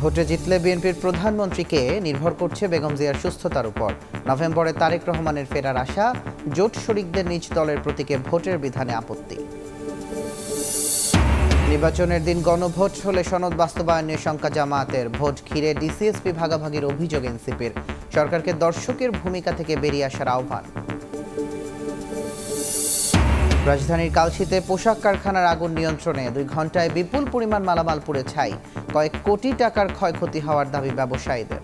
ভোটে জিতলে বিএনপির প্রধানমন্ত্রীকে নির্ভর করছে বেগম জিয়ার সুস্থতার উপর। নভেম্বরে তারেক রহমানের ফেরার আশা, জোট শরিকদের নিজ দলের প্রতীকে ভোটের বিধানে আপত্তি। নির্বাচনের দিন গণভোট হলে সনদ বাস্তবায়ন নিয়ে শঙ্কা জামায়াতের। ভোট ঘিরে ডিসিএসপি ভাগাভাগির অভিযোগ এনসিপির। সরকারকে দর্শকের ভূমিকা থেকে বেরিয়ে আসার আহ্বান। রাজধানীর কালশীতে পোশাক কারখানার আগুন নিয়ন্ত্রণে। 2 ঘন্টায় বিপুল পরিমাণ মালামাল পুড়ে ছাই। কয়েক কোটি টাকার ক্ষয়ক্ষতি হওয়ার দাবি ব্যবসায়ীদের।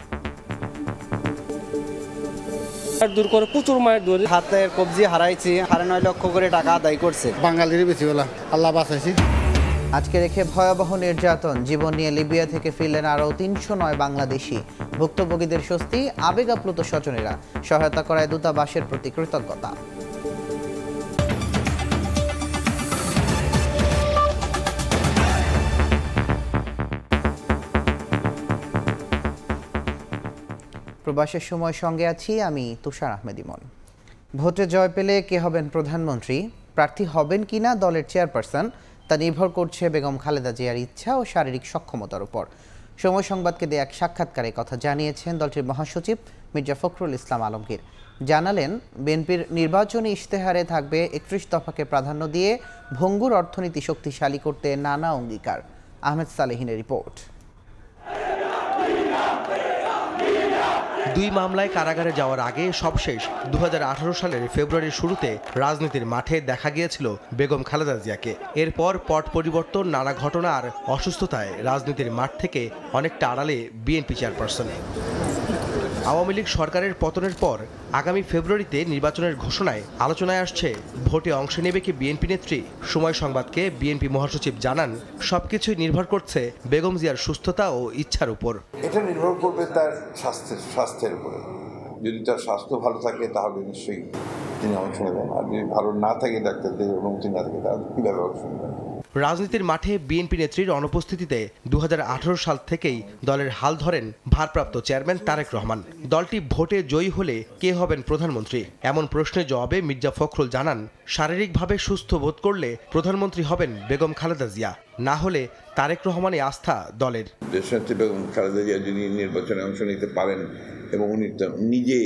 দূর করে প্রচুর মায়ের দূর হাতের কবজি হারাইছি, 9.5 লক্ষ করে টাকা আদায় করছে। বাঙালির বেশি বলা, আল্লাহ বাঁচাইছি। আজকে রেখে ভয়াবহ নির্যাতন। জীবন নিয়ে লিবিয়া থেকে ফিরলেন আরও 309 বাংলাদেশি। ভুক্তভোগীদের স্বস্তি, আবেগ আপ্লুত স্বজনেরা। সহায়তা করায় দূতাবাসের প্রতি কৃতজ্ঞতা। প্রবাসের সময় সঙ্গে আছি আমি তুষার আহমেদ ইমন। ভোটে জয় পেলে কে হবেন প্রধানমন্ত্রী, প্রার্থী হবেন কিনা দলের চেয়ারপারসন, তা নির্ভর করছে বেগম খালেদা জিয়ার ইচ্ছা ও শারীরিক সক্ষমতার উপর। সময় সংবাদকে দেয়া এক সাক্ষাৎকারে কথা জানিয়েছেন দলটির মহাসচিব মির্জা ফখরুল ইসলাম আলমগীর। জানালেন, বিএনপির নির্বাচনী ইশতেহারে থাকবে 31 দফাকে প্রাধান্য দিয়ে ভঙ্গুর অর্থনীতি শক্তিশালী করতে নানা অঙ্গীকার। আহমেদ সালেহিনের রিপোর্ট। 2 মামলায় কারাগারে যাওয়ার আগে সবশেষ 2018 সালের ফেব্রুয়ারির শুরুতে রাজনীতির মাঠে দেখা গিয়েছিল বেগম খালেদা জিয়াকে। এরপর পট পরিবর্তন, নানা ঘটনা আর অসুস্থতায় রাজনীতির মাঠ থেকে অনেকটা আড়ালে বিএনপি চেয়ারপারসন। আওয়ামী লীগ সরকারের পতনের পর আগামী ফেব্রুয়ারিতে নির্বাচনের ঘোষণায় আলোচনায় আসছে ভোটে অংশ নেবে কি বিএনপি নেত্রী। সময় সংবাদকে বিএনপি মহাসচিব জানান, সবকিছুই নির্ভর করছে বেগম জিয়ার সুস্থতা ও ইচ্ছার উপর। এটা নির্ভর করবে তার স্বাস্থ্যের উপরে। যদি তার স্বাস্থ্য ভালো থাকে তাহলে নিশ্চয়ই তিনি অংশ নেবেন, আর যদি ভালো না থাকে, ডাক্তারদের অনুমতি না থাকে, তাহলে কীভাবে অংশ নেবেন। রাজনীতির মাঠে বিএনপি নেত্রীর অনুপস্থিতিতে 2018 সাল থেকেই দলের হাল ধরেন ভারপ্রাপ্ত চেয়ারম্যান তারেক রহমান। দলটি ভোটে জয়ী হলে কে হবেন প্রধানমন্ত্রী, এমন প্রশ্নের জবাবে মির্জা ফখরুল জানান, শারীরিকভাবে সুস্থ বোধ করলে প্রধানমন্ত্রী হবেন বেগম খালেদা জিয়া, না হলে তারেক রহমানই আস্থা দলের। দেশনেত্রী বেগম খালেদা জিয়া যদি নির্বাচনে অংশ নিতে পারেন এবং উনি নিজে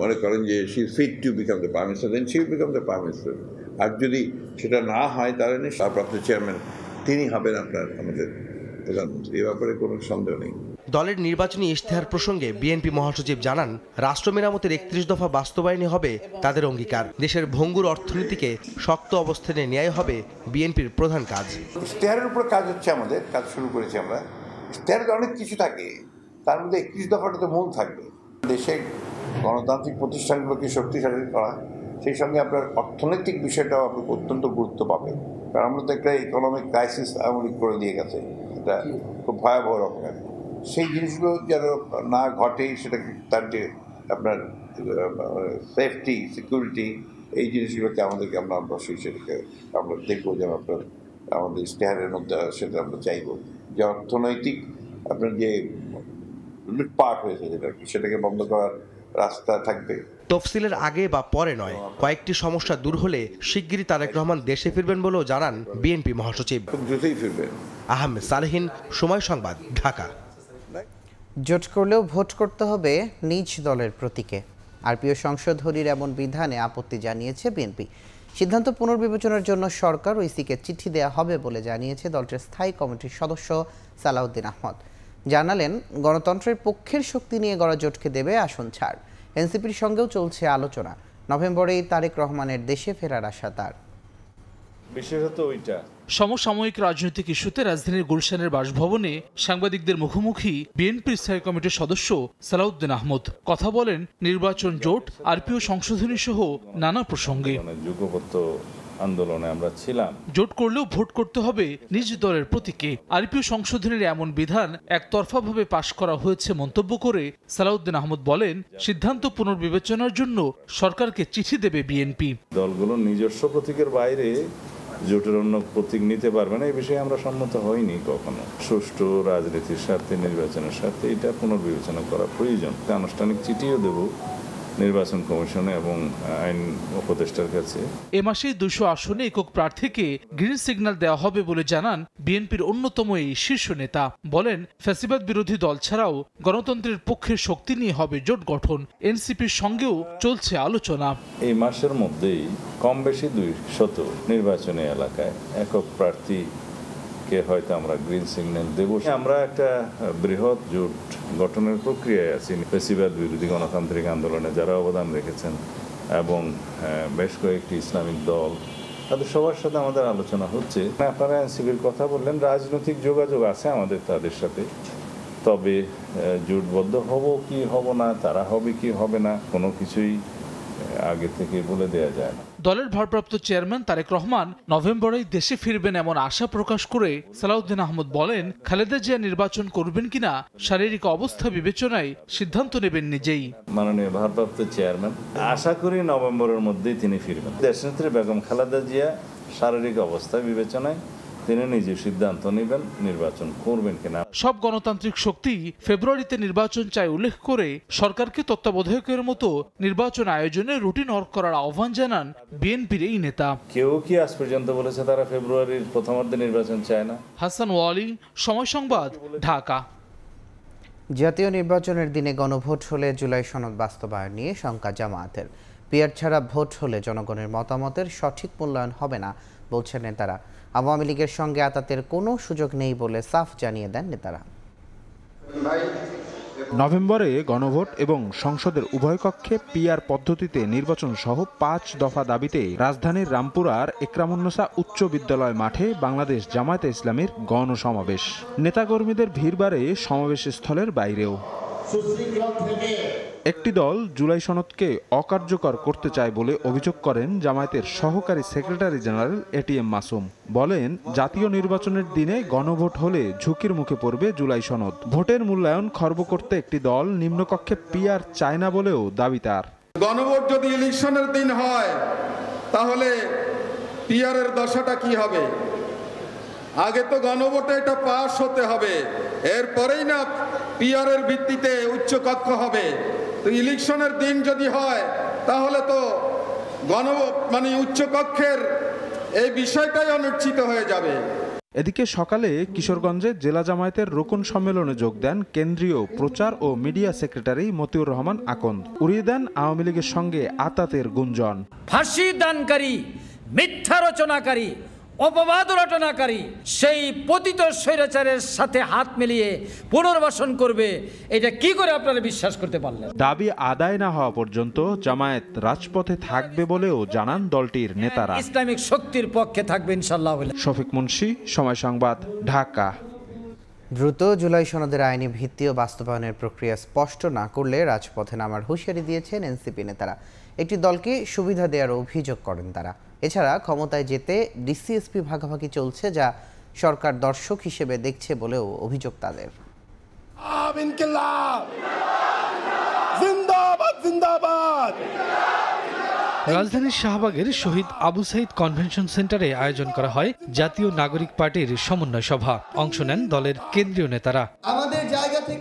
মনে করেন যে she fit to become the prime minister, then she will become the prime minister. আর যদি সেটা না হয়, তাহলে ভারপ্রাপ্ত চেয়ারম্যান তিনি হবেন আমাদের প্রধানমন্ত্রী। এ ব্যাপারে কোনো সন্দেহ নেই। দলের নির্বাচনী ইশতেহার প্রসঙ্গে বিএনপি মহাসচিব জানান, রাষ্ট্র মেরামতের 31 দফা বাস্তবায়নে হবে তাদের অঙ্গীকার। দেশের ভঙ্গুর অর্থনীতিকে শক্ত অবস্থানে নেওয়াই হবে বিএনপির প্রধান কাজ। ইশতেহারের উপর কাজ হচ্ছে, আমাদের কাজ শুরু করেছি আমরা। ইশতেহারে অনেক কিছু থাকে, তার মধ্যে 31 দফাটা তো মূল থাকবে। দেশে গণতান্ত্রিক প্রতিষ্ঠানগুলোকে শক্তিশালী করা, সেই সঙ্গে আপনার অর্থনৈতিক বিষয়টাও আপনার অত্যন্ত গুরুত্ব পাবে। কারণ আমরা তো একটা ইকোনমিক ক্রাইসিস আমলি করে দিয়ে গেছে, এটা খুব ভয়াবহ রকমের। সেই জিনিসগুলো যেন না ঘটে, সেটাকে তার যে আপনার সেফটি, সিকিউরিটি, এই জিনিসগুলোকে আমরা অবশ্যই সেটাকে আমরা দেখবো, যেন আপনার আমাদের ইশতেহারের মধ্যে সেটা আমরা চাইব যে অর্থনৈতিক আপনার যে লুটপাট হয়েছে সেটাকে বন্ধ করার রাস্তা থাকবে। তফসিলের আগে বা পরে নয়, কয়েকটি সমস্যা দূর হলে শিগগিরই তারেক রহমান দেশে ফিরবেন বলেও জানান বিএনপি মহাসচিব। খুব দ্রুতই ফিরবেন। আহমেদ সালেহিন, সময় সংবাদ, ঢাকা। জোট করলেও ভোট করতে হবে নিজ দলের প্রতীকে। আরপিও সংশোধনীর এমন বিধানে আপত্তি জানিয়েছে বিএনপি। সিদ্ধান্ত পুনর্বিবেচনার জন্য সরকার ও ইসিকে চিঠি দেওয়া হবে বলে জানিয়েছে দলটির স্থায়ী কমিটির সদস্য সালাউদ্দিন আহমদ। জানালেন, গণতন্ত্রের পক্ষের শক্তি নিয়ে গড়া জোটকে দেবে আসন ছাড়। এনসিপির সঙ্গেও চলছে আলোচনা। নভেম্বরেই তারেক রহমানের দেশে ফেরার আশা তার। বিশেষত ওইটা সমসাময়িক রাজনৈতিক ইস্যুতে রাজধানীর গুলশানের বাসভবনে সাংবাদিকদের মুখোমুখি বিএনপির স্থায়ী কমিটির সদস্য সালাউদ্দিন আহমদ কথা বলেন নির্বাচন, জোট, আরপিও সংশোধনী সহ নানা প্রসঙ্গে। যুগপৎ আন্দোলনে আমরা ছিলাম। জোট করলেও ভোট করতে হবে নিজ দলের প্রতীকে। আরপিও সংশোধনীর এমন বিধান একতরফাভাবে পাশ করা হয়েছে মন্তব্য করে সালাউদ্দিন আহমদ বলেন, সিদ্ধান্ত পুনর্বিবেচনার জন্য সরকারকে চিঠি দেবে বিএনপি। দলগুলো নিজস্ব প্রতীকের বাইরে জোটের অন্য প্রতীক নিতে পারবে না, এই বিষয়ে আমরা সম্মত হইনি কখনো। সুষ্ঠু রাজনীতির স্বার্থে, নির্বাচনের স্বার্থে এটা পুনর্বিবেচনা করা প্রয়োজন। আনুষ্ঠানিক চিঠিও দেব নির্বাচন কমিশনে এবং আইন উপদেষ্টার কাছে। এ মাসে 200 আসনে একক প্রার্থীকে গ্রিন সিগন্যাল দেওয়া হবে বলে জানান বিএনপির অন্যতম এই শীর্ষ নেতা। বলেন, ফ্যাসিবাদ বিরোধী দল ছাড়াও গণতন্ত্রের পক্ষের শক্তি নিয়ে হবে জোট গঠন। এনসিপির সঙ্গেও চলছে আলোচনা। এই মাসের মধ্যেই কম বেশি 200 নির্বাচনী এলাকায় একক প্রার্থী হয়তো আমরা গ্রিন সিগন্যাল দেব। আমরা একটা বৃহৎ জোট গঠনের প্রক্রিয়ায় আছি। ফ্যাসিবাদ বিরোধী গণতান্ত্রিক আন্দোলনে যারা অবদান রেখেছেন এবং বেশ কয়েকটি ইসলামিক দল, তাদের সবার সাথে আমাদের আলোচনা হচ্ছে। আপনারা এনসিপির কথা বললেন, রাজনৈতিক যোগাযোগ আছে আমাদের তাদের সাথে, তবে জোটবদ্ধ হব কি হব না, তারা হবে কি হবে না, কোনো কিছুই আগে থেকে বলে দেওয়া যায় না। দলের ভারপ্রাপ্ত চেয়ারম্যান তারেক রহমান নভেম্বরেই দেশে ফিরবেন এমন আশা প্রকাশ করে সালাউদ্দিন আহমদ বলেন, খালেদা জিয়া নির্বাচন করবেন কিনা শারীরিক অবস্থা বিবেচনায় সিদ্ধান্ত নেবেন নিজেই। মাননীয় ভারপ্রাপ্ত চেয়ারম্যান আশা করি নভেম্বরের মধ্যেই তিনি ফিরবেন। দেশনেত্রী বেগম খালেদা জিয়া শারীরিক অবস্থা বিবেচনায় তিনি নিজে সিদ্ধান্ত নেবেন নির্বাচন করবেন কিনা। সব গণতান্ত্রিক শক্তি ফেব্রুয়ারিতে নির্বাচন চায় উল্লেখ করে সরকারকে তত্ত্বাবধায়কের মতো নির্বাচন আয়োজনে রুটিন ওয়ার্ক করার আহ্বান জানান বিএনপির এই নেতা। কেউ কি আজ পর্যন্ত বলেছে তারা ফেব্রুয়ারির প্রথমার্ধে নির্বাচন চায় না? হাসান ওয়ালি, সময় সংবাদ, ঢাকা। জাতীয় নির্বাচনের দিনে গণভোট হলে জুলাই সনদ বাস্তবায়ন নিয়ে শঙ্কা জামায়াতের। পিআর ছাড়া ভোট হলে জনগণের মতামতের সঠিক মূল্যায়ন হবে না বলছেন নেতারা। আওয়ামী লীগের সঙ্গে আতাতের কোনো সুযোগ নেই বলে সাফ জানিয়ে দেন নেতারা। নভেম্বরে গণভোট এবং সংসদের উভয় কক্ষে পিআর পদ্ধতিতে নির্বাচন সহ 5 দফা দাবিতে রাজধানীর রামপুরার একরামুন্নেসা উচ্চ বিদ্যালয় মাঠে বাংলাদেশ জামায়াতে ইসলামীর গণসমাবেশ। নেতাকর্মীদের ভিড় বাড়ে সমাবেশ স্থলের বাইরেও। একটি দল জুলাই সনদকে অকার্যকর করতে চায় বলে অভিযোগ করেন জামায়াতের সহকারী সেক্রেটারি জেনারেল এটিএম মাসুম। বলেন, জাতীয় নির্বাচনের দিনে গণভোট হলে ঝুঁকির মুখে পড়বে জুলাই সনদ। ভোটের মূল্যায়ন খর্ব করতে একটি দল নিম্নকক্ষে পিআর চায় না বলেও দাবি তার। গণভোট যদি ইলেকশনের দিন হয় তাহলে পিআরের দশাটা কি হবে? আগে তো গণভোটে এটা পাস হতে হবে, এরপরেই না পিআরের ভিত্তিতে উচ্চকক্ষ হবে। তো ইলেকশনের দিন যদি হয় তাহলে তো উচ্চকক্ষের এই বিষয়টাই অনিশ্চিত হয়ে যাবে। এদিকে সকালে কিশোরগঞ্জে জেলা জামায়াতের রোকন সম্মেলনে যোগ দেন কেন্দ্রীয় প্রচার ও মিডিয়া সেক্রেটারি মতিউর রহমান আকন্দ। উড়িয়ে দেন আওয়ামী লীগের সঙ্গে আতাতের গুঞ্জন। ফাঁসি দানকারী, মিথ্যা রচনাকারী, অপবাদ রটনাকারী সেই পতিত স্বৈরাচারের সাথে হাত মিলিয়ে পুনর্বাসন করবে, এটা কি করে আপনারা বিশ্বাস করতে পারলেন? দাবি আদায় না হওয়া পর্যন্ত জামায়াত রাজপথে থাকবে বলেও জানান দলটির নেতারা। ইসলামিক শক্তির পক্ষে থাকবে ইনশাআল্লাহ। শফিক মুন্সি, সময় সংবাদ, ঢাকা। দ্রুত জুলাই সনদের আইনি ভিত্তি ও বাস্তবায়নের প্রক্রিয়া স্পষ্ট না করলে রাজপথে নামার হুঁশিয়ারি দিয়েছেন এনসিপি নেতারা। একটি দলকে সুবিধা দেওয়ার অভিযোগ করেন তারা। এছাড়া ক্ষমতায় যেতে ডিসিএসপি ভাগাভাগি চলছে, যা সরকার দর্শক হিসেবে দেখছে বলেও অভিযোগ তাদের। রাজধানীর শাহবাগের শহীদ আবু সাইদ কনভেনশন সেন্টারে আয়োজন করা হয় জাতীয় নাগরিক পার্টির সমন্বয় সভা। অংশ নেন দলের কেন্দ্রীয় নেতারা।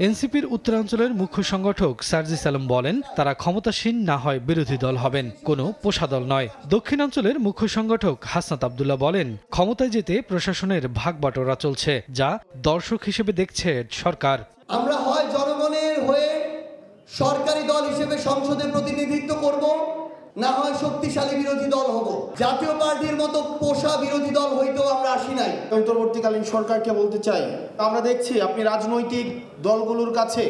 এনসিপির উত্তরাঞ্চলের মুখ্য সংগঠক সার্জিস আলম বলেন, তারা ক্ষমতাসীন না হয় বিরোধী দল হবেন, কোনো পোষা দল নয়। দক্ষিণাঞ্চলের মুখ্য সংগঠক হাসনাত আব্দুল্লাহ বলেন, ক্ষমতায় যেতে প্রশাসনের ভাগবাটোয়ারা চলছে, যা দর্শক হিসেবে দেখছে সরকার। আমরা হয় জনগণের হয়ে সরকারি দল হিসেবে সংসদে প্রতিনিধিত্ব করব, না হয় শক্তিশালী বিরোধী দল হব। জাতীয় পার্টির মতো পোষা বিরোধী দল হইতেও আমরা আসি নাই। অন্তর্বর্তীকালীন সরকারকে বলতে চাই, আমরা দেখছি আপনি রাজনৈতিক দলগুলোর কাছে,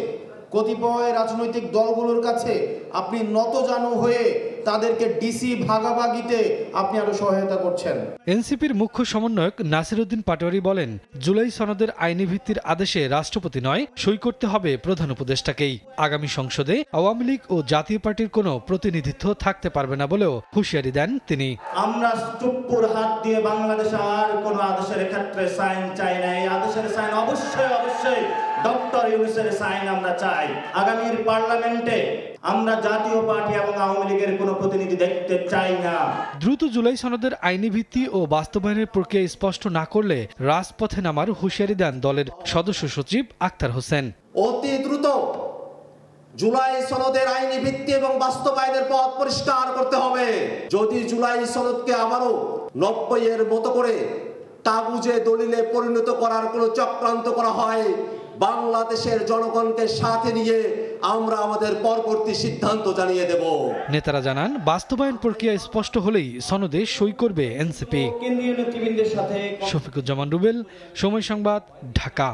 কতিপয় রাজনৈতিক দলগুলোর কাছে আপনি নতজানু হয়ে তাদেরকে ডিসি ভাগাভাগিতে আপনি আরো সহায়তা করছেন। এনসিপির মুখ্য সমন্বয়ক নাসিরউদ্দিন পাটোয়ারি বলেন, জুলাই সনদের আইনি ভিত্তির আদেশে রাষ্ট্রপতি নয়, সই করতে হবে প্রধান উপদেষ্টাকেই। আগামী সংসদে আওয়ামী লীগ ও জাতীয় পার্টির কোনো প্রতিনিধিত্ব থাকতে পারবে না বলেও হুঁশিয়ারি দেন তিনি। আমরা চুপ্পুর হাত দিয়ে বাংলাদেশে আর কোনো আদেশের ক্ষেত্রে সাইন চাই না। এই আদেশের সাইন অবশ্যই ডক্টর ইউনূসের সাইন আমরা চাই। আগামীর পার্লামেন্টে আমরা জাতীয় পার্টি এবং আওয়ামী লীগের কোনো প্রতিনিধি দেখতে চাই না। দ্রুত জুলাই সনদের আইনি ভিত্তি ও বাস্তবায়নের প্রক্রিয়া স্পষ্ট না করলে রাজপথে নামার হুঁশিয়ারি দেন দলের সদস্য সচিব আক্তার হোসেন। অতি দ্রুত জুলাই সনদের আইনি ভিত্তি এবং বাস্তবায়নের পথ পরিষ্কার করতে হবে। যদি জুলাই সনদকে আবারও 90-এর মতো করে কাগুজে দলিলে পরিণত করার কোনো চক্রান্ত করা হয়, বাংলাদেশের জনগণকে সাথে নিয়ে আমরা আমাদের পরবর্তী সিদ্ধান্ত জানিয়ে দেব। নেতারা জানান, বাস্তবায়ন প্রক্রিয়া স্পষ্ট হলেই সনদে সই করবে এনসিপি। কেন্দ্রীয় নেতৃবৃন্দের সাথে শফিকুজ্জামান রুবেল, সময় সংবাদ, ঢাকা।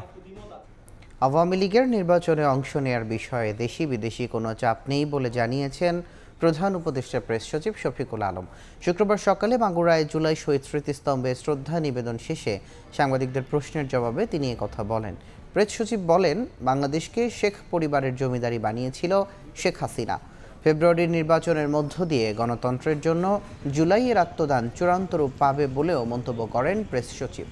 আওয়ামী লীগের নির্বাচনে অংশ নেয়ার বিষয়ে দেশি বিদেশি কোনো চাপ নেই বলে জানিয়েছেন প্রধান উপদেষ্টা প্রেস সচিব শফিকুল আলম। শুক্রবার সকালে মাগুরায় জুলাই শহীদ স্মৃতিস্তম্ভে শ্রদ্ধা নিবেদন শেষে সাংবাদিকদের প্রশ্নের জবাবে তিনি কথা বলেন। প্রেস সচিব বলেন, বাংলাদেশকে শেখ পরিবারের জমিদারি বানিয়েছিল শেখ হাসিনা। ফেব্রুয়ারির নির্বাচনের মধ্য দিয়ে গণতন্ত্রের জন্য জুলাইয়ের আত্মদান চূড়ান্ত রূপ পাবে বলেও মন্তব্য করেন প্রেস সচিব।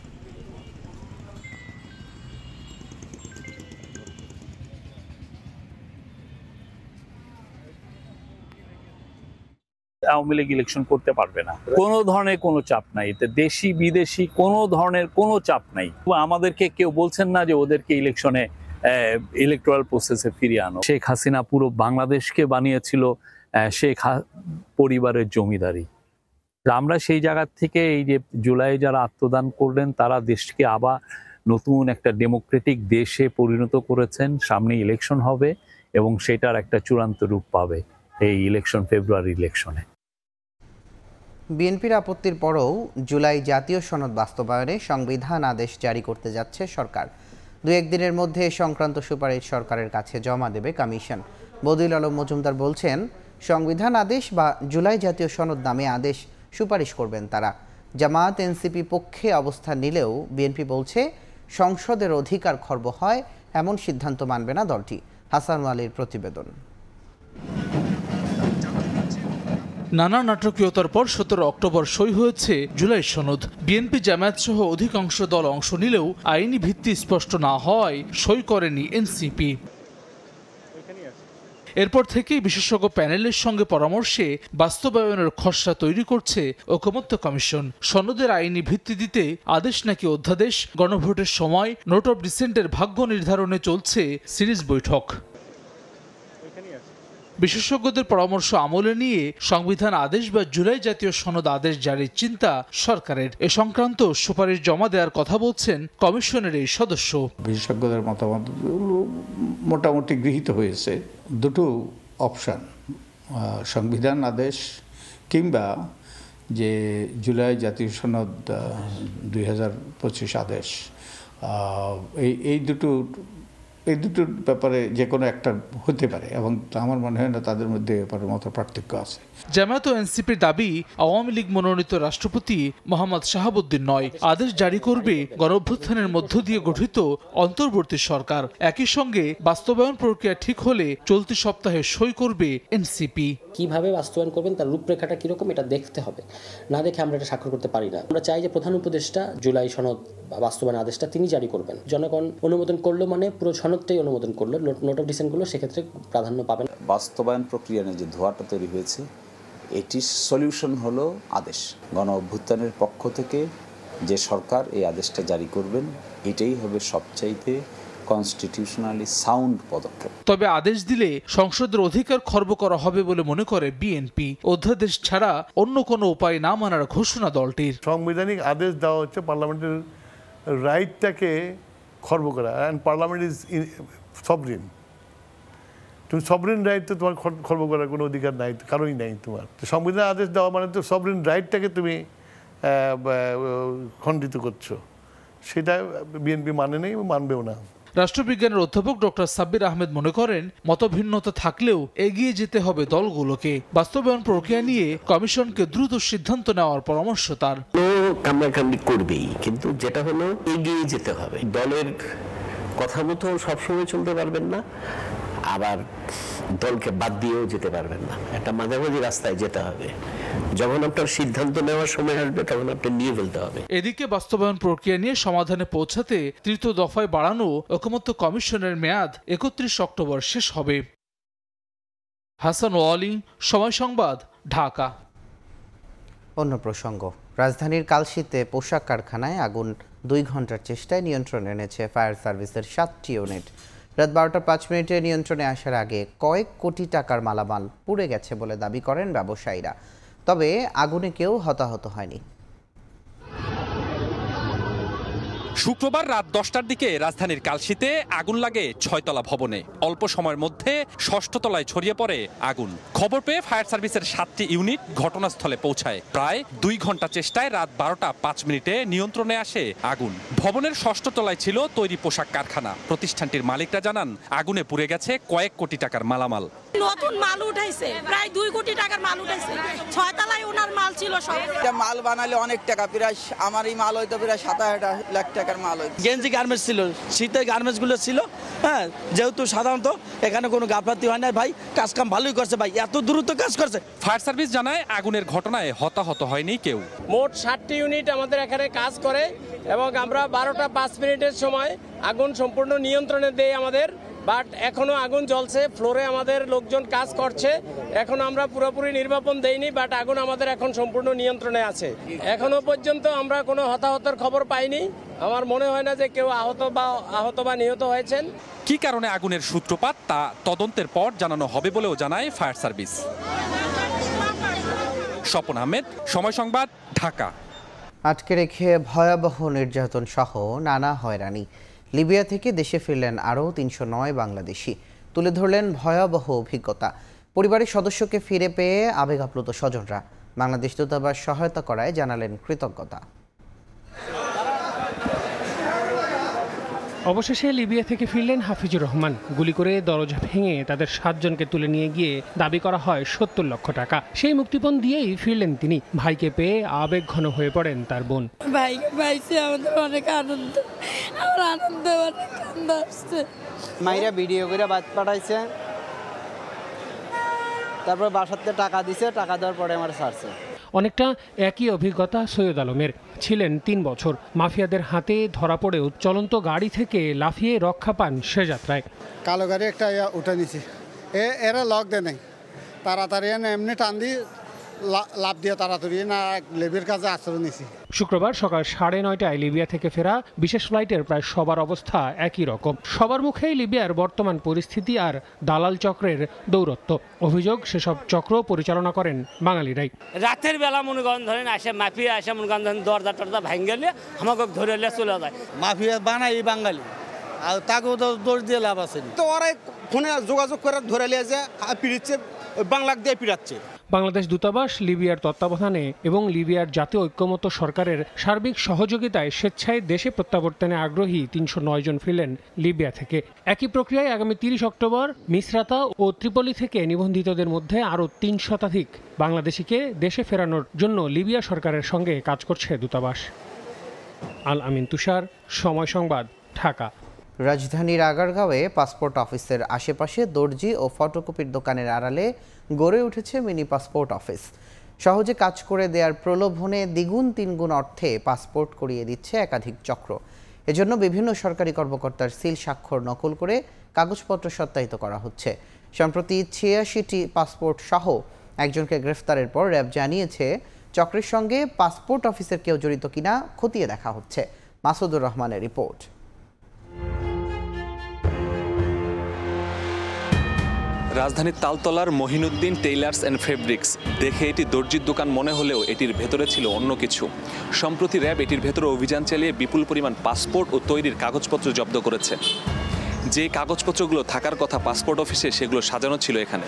আওয়ামী লীগ ইলেকশন করতে পারবে না, কোনো ধরনের কোনো চাপ নাই, এতে দেশি বিদেশি কোনো ধরনের কোনো চাপ নাই। আমাদেরকে কেউ বলছেন না যে ওদেরকে ইলেকশনে ইলেকটোরাল প্রসেসে ফিরিয়ে আনো। শেখ হাসিনা পুরো বাংলাদেশকে বানিয়েছিল শেখ পরিবারের জমিদারি। আমরা সেই জায়গা থেকে এই যে জুলাই যারা আত্মদান করলেন তারা দেশকে আবার নতুন একটা ডেমোক্রেটিক দেশে পরিণত করেছেন। সামনে ইলেকশন হবে এবং সেটার একটা চূড়ান্ত রূপ পাবে এই ইলেকশন, ফেব্রুয়ারি ইলেকশনে। বিএনপির আপত্তির পরও জুলাই জাতীয় সনদ বাস্তবায়নে সংবিধান আদেশ জারি করতে যাচ্ছে সরকার। 2-1 দিনের মধ্যে সংক্রান্ত সুপারিশ সরকারের কাছে জমা দেবে কমিশন। বদিউল আলম মজুমদার বলছেন, সংবিধান আদেশ বা জুলাই জাতীয় সনদ নামে আদেশ সুপারিশ করবেন তারা। জামায়াত এনসিপি পক্ষে অবস্থান নিলেও বিএনপি বলছে, সংসদের অধিকার খর্ব হয় এমন সিদ্ধান্ত মানবে না দলটি। হাসান আলীর প্রতিবেদন। নানা নাটকীয়তার পর 17 অক্টোবর সই হয়েছে জুলাই সনদ। বিএনপি জামায়াত সহ অধিকাংশ দল অংশ নিলেও আইনি ভিত্তি স্পষ্ট না হওয়ায় সই করেনি এনসিপি। এরপর থেকেই বিশেষজ্ঞ প্যানেলের সঙ্গে পরামর্শে বাস্তবায়নের খসড়া তৈরি করছে ঐকমত্য কমিশন। সনদের আইনি ভিত্তি দিতে আদেশ নাকি অধ্যাদেশ, গণভোটের সময় নোট অফ ডিসেন্টের ভাগ্য নির্ধারণে চলছে সিরিজ বৈঠক। বিশেষজ্ঞদের পরামর্শ আমলে নিয়ে সংবিধান আদেশ বা জুলাই জাতীয় সনদ আদেশ জারির চিন্তা সরকারের। এ সংক্রান্ত সুপারিশ জমা দেওয়ার কথা বলছেন কমিশনের এই সদস্য। বিশেষজ্ঞদের মতামত মোটামুটি গৃহীত হয়েছে। দুটো অপশন, সংবিধান আদেশ কিংবা যে জুলাই জাতীয় সনদ 2025 আদেশ, এই দুটোর ব্যাপারে যে কোনো একটা হতে পারে এবং আমার মনে হয় না তাদের মধ্যে ব্যাপারের মতো পার্থক্য আছে। জামায়াত ও এনসিপির দাবি, আওয়ামী লীগ মনোনীত রাষ্ট্রপতি মোহাম্মদ শাহাবুদ্দিন নয়, আদেশ জারি করবে গণঅভ্যুত্থানের মধ্য দিয়ে গঠিত অন্তর্বর্তী সরকার। একই সঙ্গে বাস্তবায়ন প্রক্রিয়া ঠিক হলে চলতি সপ্তাহে সই করবে এনসিপি। কিভাবে বাস্তবায়ন করবেন তার রূপরেখাটা কিরকম এটা দেখতে হবে, না দেখে আমরা এটা স্বাক্ষর করতে পারি না। আমরা চাই যে প্রধান উপদেষ্টা জুলাই সনদ বাস্তবায়ন আদেশটা তিনি জারি করবেন। জনগণ অনুমোদন করলো মানে পুরো সনদটাই অনুমোদন করলো, নোট অফ ডিসেন্ট গুলো সেক্ষেত্রে প্রাধান্য পাবেন। বাস্তবায়ন প্রক্রিয়া নিয়ে যে ধোঁয়াটা তৈরি হয়েছে, এটির সলিউশন হলো আদেশ। গণ অভ্যুত্থানের পক্ষ থেকে যে সরকার এই আদেশটা জারি করবেন, এটাই হবে সবচাইতে কনস্টিটিউশনালি সাউন্ড পদক্ষেপ। তবে আদেশ দিলে সংসদের অধিকার খর্ব করা হবে বলে মনে করে বিএনপি। অধ্যাদেশ ছাড়া অন্য কোনো উপায় না মানার ঘোষণা দলটির। সাংবিধানিক আদেশ দেওয়া হচ্ছে পার্লামেন্টের রাইটটাকে খর্ব করা, অ্যান্ড পার্লামেন্ট ইজ সভরেন। তুমি সভরেন রাইট তো তোমার খর্ব করার কোনো অধিকার নাই, কারোই নাই তোমার। সংবিধান আদেশ দেওয়া মানে তো সভরেন রাইটটাকে তুমি খণ্ডিত করছো, সেটা বিএনপি মানে নেই, মানবেও না। রাষ্ট্রবিজ্ঞানের অধ্যাপক ডক্টর সাব্বির আহমেদ মনে করেন, মতভিন্নতা থাকলেও এগিয়ে যেতে হবে দলগুলোকে। বাস্তবায়ন প্রক্রিয়া নিয়ে কমিশনকে দ্রুত সিদ্ধান্ত নেওয়ার পরামর্শ তার। কামড়াকামড়ি করবেই, কিন্তু যেটা হলো এগিয়ে যেতে হবে। দলের কথা মতো সবসময় চলতে পারবেন না, আবার দলকে বাদ দিয়েও যেতে পারবেন না। একটা মাঝামাঝি রাস্তায় যেতে হবে। যখন আপনার সিদ্ধান্ত নেওয়ার সময় আসবে তখন আপনি নিয়ে ফেলতে হবে। এদিকে বাস্তবায়ন প্রক্রিয়া নিয়ে সমাধানে পৌঁছাতে তৃতীয় দফায় বাড়ানো ঐকমত্য কমিশনের মেয়াদ 31 অক্টোবর শেষ হবে। হাসান ওয়ালি, সময় সংবাদ, ঢাকা। অন্য প্রসঙ্গ, রাজধানীর কালশীতে পোশাক কারখানায় আগুন 2 ঘন্টার চেষ্টায় নিয়ন্ত্রণে এনেছে ফায়ার সার্ভিসের 7টি ইউনিট। রাত 12টা 5 মিনিটে নিয়ন্ত্রণে আসার আগে কয়েক কোটি টাকার মালামাল পুড়ে গেছে বলে দাবি করেন ব্যবসায়ীরা। তবে আগুনে কেউ হতাহত হয়নি। শুক্রবার রাত 10টার দিকে রাজধানীর কালশিতে আগুন লাগে 6তলা ভবনে। অল্প সময়ের মধ্যে 6ষ্ঠ তলায় ছড়িয়ে পড়ে আগুন। খবর পেয়ে ফায়ার সার্ভিসের 7টি ইউনিট ঘটনাস্থলে পৌঁছায়। প্রায় 2 ঘন্টা চেষ্টায় রাত 12টা 5 মিনিটে নিয়ন্ত্রণে আসে আগুন। ভবনের 6ষ্ঠ তলায় ছিল তৈরি পোশাক কারখানা। প্রতিষ্ঠানটির মালিকরা জানান আগুনে পুড়ে গেছে কয়েক কোটি টাকার মালামাল। নতুন মাল উঠাইছে, প্রায় 2 কোটি টাকার মাল উঠাইছে। 6 তলায় ওনার মাল ছিল সব। মাল বানালে অনেক টাকা, প্রায় আমার এই মাল হয়তো প্রায় 57 লাখ টাকার মাল হইতো। গেঞ্জি গার্মেন্টস ছিল, শীতের গার্মেন্টস গুলো ছিল। হ্যাঁ, যেহেতু সাধারণত এখানে কোনো গাফলাতি হয় না ভাই, কাজ কাম ভালোই করছে ভাই, এত দ্রুত কাজ করছে। ফায়ার সার্ভিস জানায় আগুনের ঘটনায় হতাহত হয়নি কেউ। মোট 60টি ইউনিট আমাদের এখানে কাজ করে এবং আমরা 12টা 5 মিনিটের সময় আগুন সম্পূর্ণ নিয়ন্ত্রণে দেই আমাদের। বাট এখনো আগুন জ্বলছে, ফ্লোরে আমাদের লোকজন কাজ করছে। এখন আমরা পুরোপুরি নির্বাপন দেইনি, বাট আগুন আমাদের এখন সম্পূর্ণ নিয়ন্ত্রণে আছে। এখনো পর্যন্ত আমরা কোনো হতাহতের খবর পাইনি। আমার মনে হয় না যে কেউ আহত বা নিহত হয়েছেন। কি কারণে আগুনের সূত্রপাত তা তদন্তের পর জানানো হবে বলেও জানায় ফায়ার সার্ভিস। স্বপন আহমেদ, সময় সংবাদ, ঢাকা। আটকে রেখে ভয়াবহ নির্যাতন সহ নানা হয়রানি। লিবিয়া থেকে দেশে ফিরলেন আরও 309 বাংলাদেশি। তুলে ধরলেন ভয়াবহ অভিজ্ঞতা। পরিবারের সদস্যকে ফিরে পেয়ে আবেগ আপ্লুত স্বজনরা। বাংলাদেশ দূতাবাস সহায়তা করায় জানালেন কৃতজ্ঞতা। অবশেষে লিবিয়া থেকে ফিরলেন হাফিজুর রহমান। গুলি করে দরজা ভেঙে তাদের 7 জনকে তুলে নিয়ে গিয়ে দাবি করা হয় 70 লক্ষ টাকা। সেই মুক্তিপণ দিয়েই ফিরলেন তিনি। ভাইকে পেয়ে আবেগ ঘন হয়ে পড়েন তার বোন। ভাইকে পাইছে আমাদের অনেক আনন্দ, আমার আনন্দ অনেক কান্দ আসছে। মাইরা ভিডিও করে বাদ পাঠাইছে, তারপর বাসাতে টাকা দিছে, টাকা দেওয়ার পরে আমার ছাড়ছে। অনেকটা একই অভিজ্ঞতা সৈয়দ আলমের। ছিলেন 3 বছর। মাফিয়াদের হাতে ধরা পড়েও চলন্ত গাড়ি থেকে লাফিয়ে রক্ষা পান সে যাত্রায়। কালো গাড়ি একটা উঠে নিছি, এরা লক দেয় নাই, তাড়াতাড়ি এমনি টান দিয়ে লাভ দিয়ে তাড়াতাড়ি না লেবির কাছে আশ্রয় নিছি। শুক্রবার সকাল 9:30টায় লিবিয়া থেকে ফেরা বিশেষ ফ্লাইটের প্রায় সবার অবস্থা একই রকম। সবার মুখেই লিবিয়ার বর্তমান পরিস্থিতি আর দালাল চক্রের দৌরত্ব। অভিযোগ সেসব চক্র পরিচালনা করেন বাঙালিরাই। রাতের বেলা মনে করেন ধরেন আসে মাফিয়া, আসে মনে করেন ধরেন দরজা টরজা ভাঙ গেলে আমাকে ধরে চলে যায়। মাফিয়া বানাই বাঙালি, আর তাকেও তো দোষ দিয়ে লাভ আছে। তো ওরা ফোনে যোগাযোগ করে ধরে নিয়ে যায়, পিড়িচ্ছে, বাংলাকে দিয়ে পিড়াচ্ছে। বাংলাদেশ দূতাবাস লিবিয়ার তত্ত্বাবধানে এবং লিবিয়ার জাতীয় ঐক্যমত্য সরকারের সার্বিক সহযোগিতায় স্বেচ্ছায় দেশে প্রত্যাবর্তনে আগ্রহী 309 জন ফিরলেন লিবিয়া থেকে। একই প্রক্রিয়ায় আগামী 30 অক্টোবর মিসরাতা ও ত্রিপলি থেকে নিবন্ধিতদের মধ্যে আরও 3 শতাধিক বাংলাদেশিকে দেশে ফেরানোর জন্য লিবিয়া সরকারের সঙ্গে কাজ করছে দূতাবাস। আল আমিন তুষার, সময় সংবাদ, ঢাকা। রাজধানীর আগারগাঁওয়ে পাসপোর্ট অফিসের আশেপাশে দর্জি ও ফটোকপির দোকানের আড়ালে গড়ে উঠেছে মিনি পাসপোর্ট অফিস। সহজে কাজ করে দেওয়ার প্রলোভনে দ্বিগুণ 3 গুণ অর্থে পাসপোর্ট করিয়ে দিচ্ছে একাধিক চক্র। এজন্য বিভিন্ন সরকারি কর্মকর্তার সিল স্বাক্ষর নকল করে কাগজপত্র সত্যায়িত করা হচ্ছে। সম্প্রতি 86টি পাসপোর্ট সহ একজনকে গ্রেফতারের পর র্যাব জানিয়েছে চক্রের সঙ্গে পাসপোর্ট অফিসের কেউ জড়িত কিনা খতিয়ে দেখা হচ্ছে। মাসুদুর রহমানের রিপোর্ট। রাজধানীর তালতলার মহিনুদ্দিন টেইলার্স অ্যান্ড ফেব্রিক্স দেখে এটি দর্জির দোকান মনে হলেও এটির ভেতরে ছিল অন্য কিছু। সম্প্রতি র্যাব এটির ভেতরে অভিযান চালিয়ে বিপুল পরিমাণ পাসপোর্ট ও তৈরির কাগজপত্র জব্দ করেছে। যে কাগজপত্রগুলো থাকার কথা পাসপোর্ট অফিসে সেগুলো সাজানো ছিল এখানে।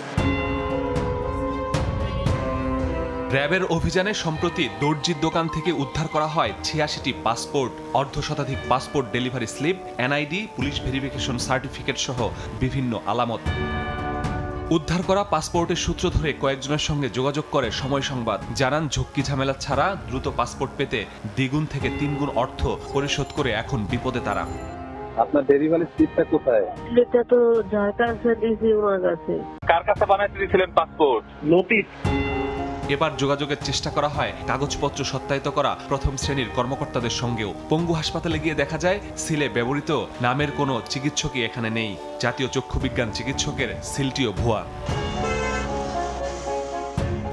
র্যাবের অভিযানে সম্প্রতি দর্জির দোকান থেকে উদ্ধার করা হয় 86টি পাসপোর্ট, অর্ধশতাধিক passport delivery slip, NID, police verification certificate সহ বিভিন্ন আলামত। উদ্ধার করা পাসপোর্টের সূত্র ধরে কয়েকজনের সঙ্গে যোগাযোগ করে সময় সংবাদ। জানান ঝক্কি ঝামেলা ছাড়া দ্রুত পাসপোর্ট পেতে দ্বিগুণ থেকে 3 গুণ অর্থ পরিশোধ করে এখন বিপদে তারা। আপনার ডেলিভারি স্লিপটা কোথায়? এটা তো যার কাছে দিয়েছি ওনার কাছে। কার কাছে বানাইতে দিয়েছিলেন পাসপোর্ট? নোটিশ। এবার যোগাযোগের চেষ্টা করা হয় কাগজপত্র সত্যায়িত করা প্রথম শ্রেণীর কর্মকর্তাদের সঙ্গেও। পঙ্গু হাসপাতালে গিয়ে দেখা যায় সিলে ব্যবহৃত নামের কোনো চিকিৎসকই এখানে নেই। জাতীয় চক্ষু বিজ্ঞান চিকিৎসকের সিলটিও ভুয়া।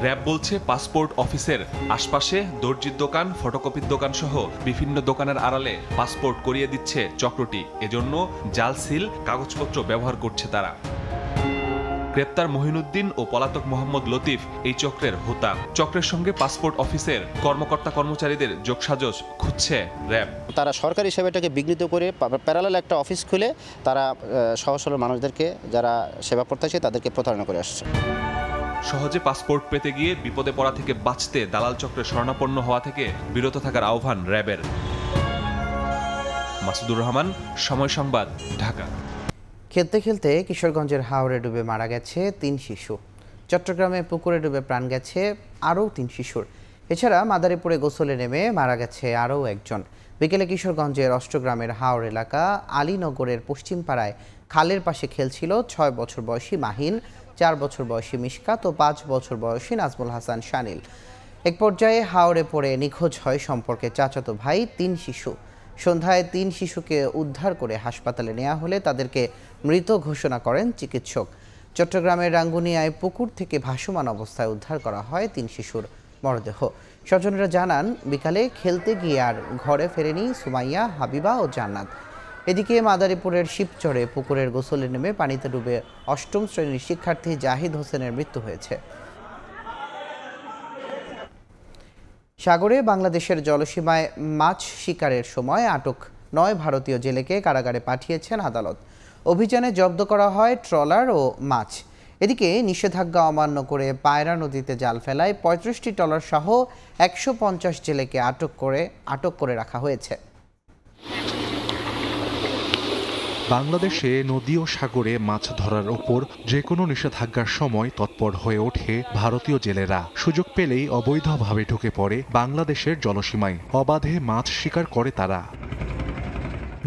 র্যাব বলছে পাসপোর্ট অফিসের আশপাশে দর্জির দোকান, ফটোকপির দোকান সহ বিভিন্ন দোকানের আড়ালে পাসপোর্ট করিয়ে দিচ্ছে চক্রটি। এজন্য জাল সিল কাগজপত্র ব্যবহার করছে তারা। গ্রেপ্তার মহিনুদ্দিন ও পলাতক মোহাম্মদ লতিফ এই চক্রের হোতা। চক্রের সঙ্গে পাসপোর্ট অফিসের কর্মকর্তা কর্মচারীদের যোগসাজশ খুঁজছে র্যাব। তারা সরকারি সেবাটাকে বিঘ্নিত করে প্যারালাল একটা অফিস খুলে তারা সহজ সরল মানুষদেরকে, যারা সেবা প্রত্যাশী, তাদেরকে প্রতারণা করে আসছে। সহজে পাসপোর্ট পেতে গিয়ে বিপদে পড়া থেকে বাঁচতে দালাল চক্রের শরণাপন্ন হওয়া থেকে বিরত থাকার আহ্বান র্যাবের। মাসুদুর রহমান, সময় সংবাদ, ঢাকা। খেলতে খেলতে কিশোরগঞ্জের হাওরে ডুবে মারা গেছে 3 শিশু। চট্টগ্রামে পুকুরে ডুবে প্রাণ গেছে আরও 3 শিশুর। এছাড়া মাদারীপুরে গোসলে নেমে মারা গেছে আরও একজন। বিকেলে কিশোরগঞ্জের অষ্টগ্রামের হাওর এলাকা আলীনগরের পশ্চিম পাড়ায় খালের পাশে খেলছিল 6 বছর বয়সী মাহিন, 4 বছর বয়সী মিশকাত ও 5 বছর বয়সী নাজমুল হাসান শানিল। এক পর্যায়ে হাওরে পড়ে নিখোঁজ হয় সম্পর্কে চাচাতো ভাই 3 শিশু। সন্ধ্যায় 3 শিশুকে উদ্ধার করে হাসপাতালে নেওয়া হলে তাদেরকে মৃত ঘোষণা করেন চিকিৎসক। চট্টগ্রামের রাঙ্গুনিয়ায় পুকুর থেকে ভাসমান অবস্থায় উদ্ধার করা হয় 3 শিশুর মরদেহ। স্বজনেরা জানান, বিকালে খেলতে গিয়ে আর ঘরে ফেরেনি সুমাইয়া, হাবিবা ও জান্নাত। এদিকে মাদারীপুরের শিবচরে পুকুরের গোসলে নেমে পানিতে ডুবে 8ম শ্রেণীর শিক্ষার্থী জাহিদ হোসেনের মৃত্যু হয়েছে। সাগরে বাংলাদেশের জলসীমায় মাছ শিকারের সময় আটক 9 ভারতীয় জেলেকে কারাগারে পাঠিয়েছেন আদালত। অভিযানে জব্দ করা হয় ট্রলার ও মাছ। এদিকে নিষেধাজ্ঞা অমান্য করে পায়রা নদীতে জাল ফেলায় 35টি ট্রলার সহ 150 জেলেকে আটক করে রাখা হয়েছে। বাংলাদেশে নদী ও সাগরে মাছ ধরার ওপর যে কোনো নিষেধাজ্ঞার সময় তৎপর হয়ে ওঠে ভারতীয় জেলেরা। সুযোগ পেলেই অবৈধভাবে ঢুকে পড়ে বাংলাদেশের জলসীমায়, অবাধে মাছ শিকার করে তারা।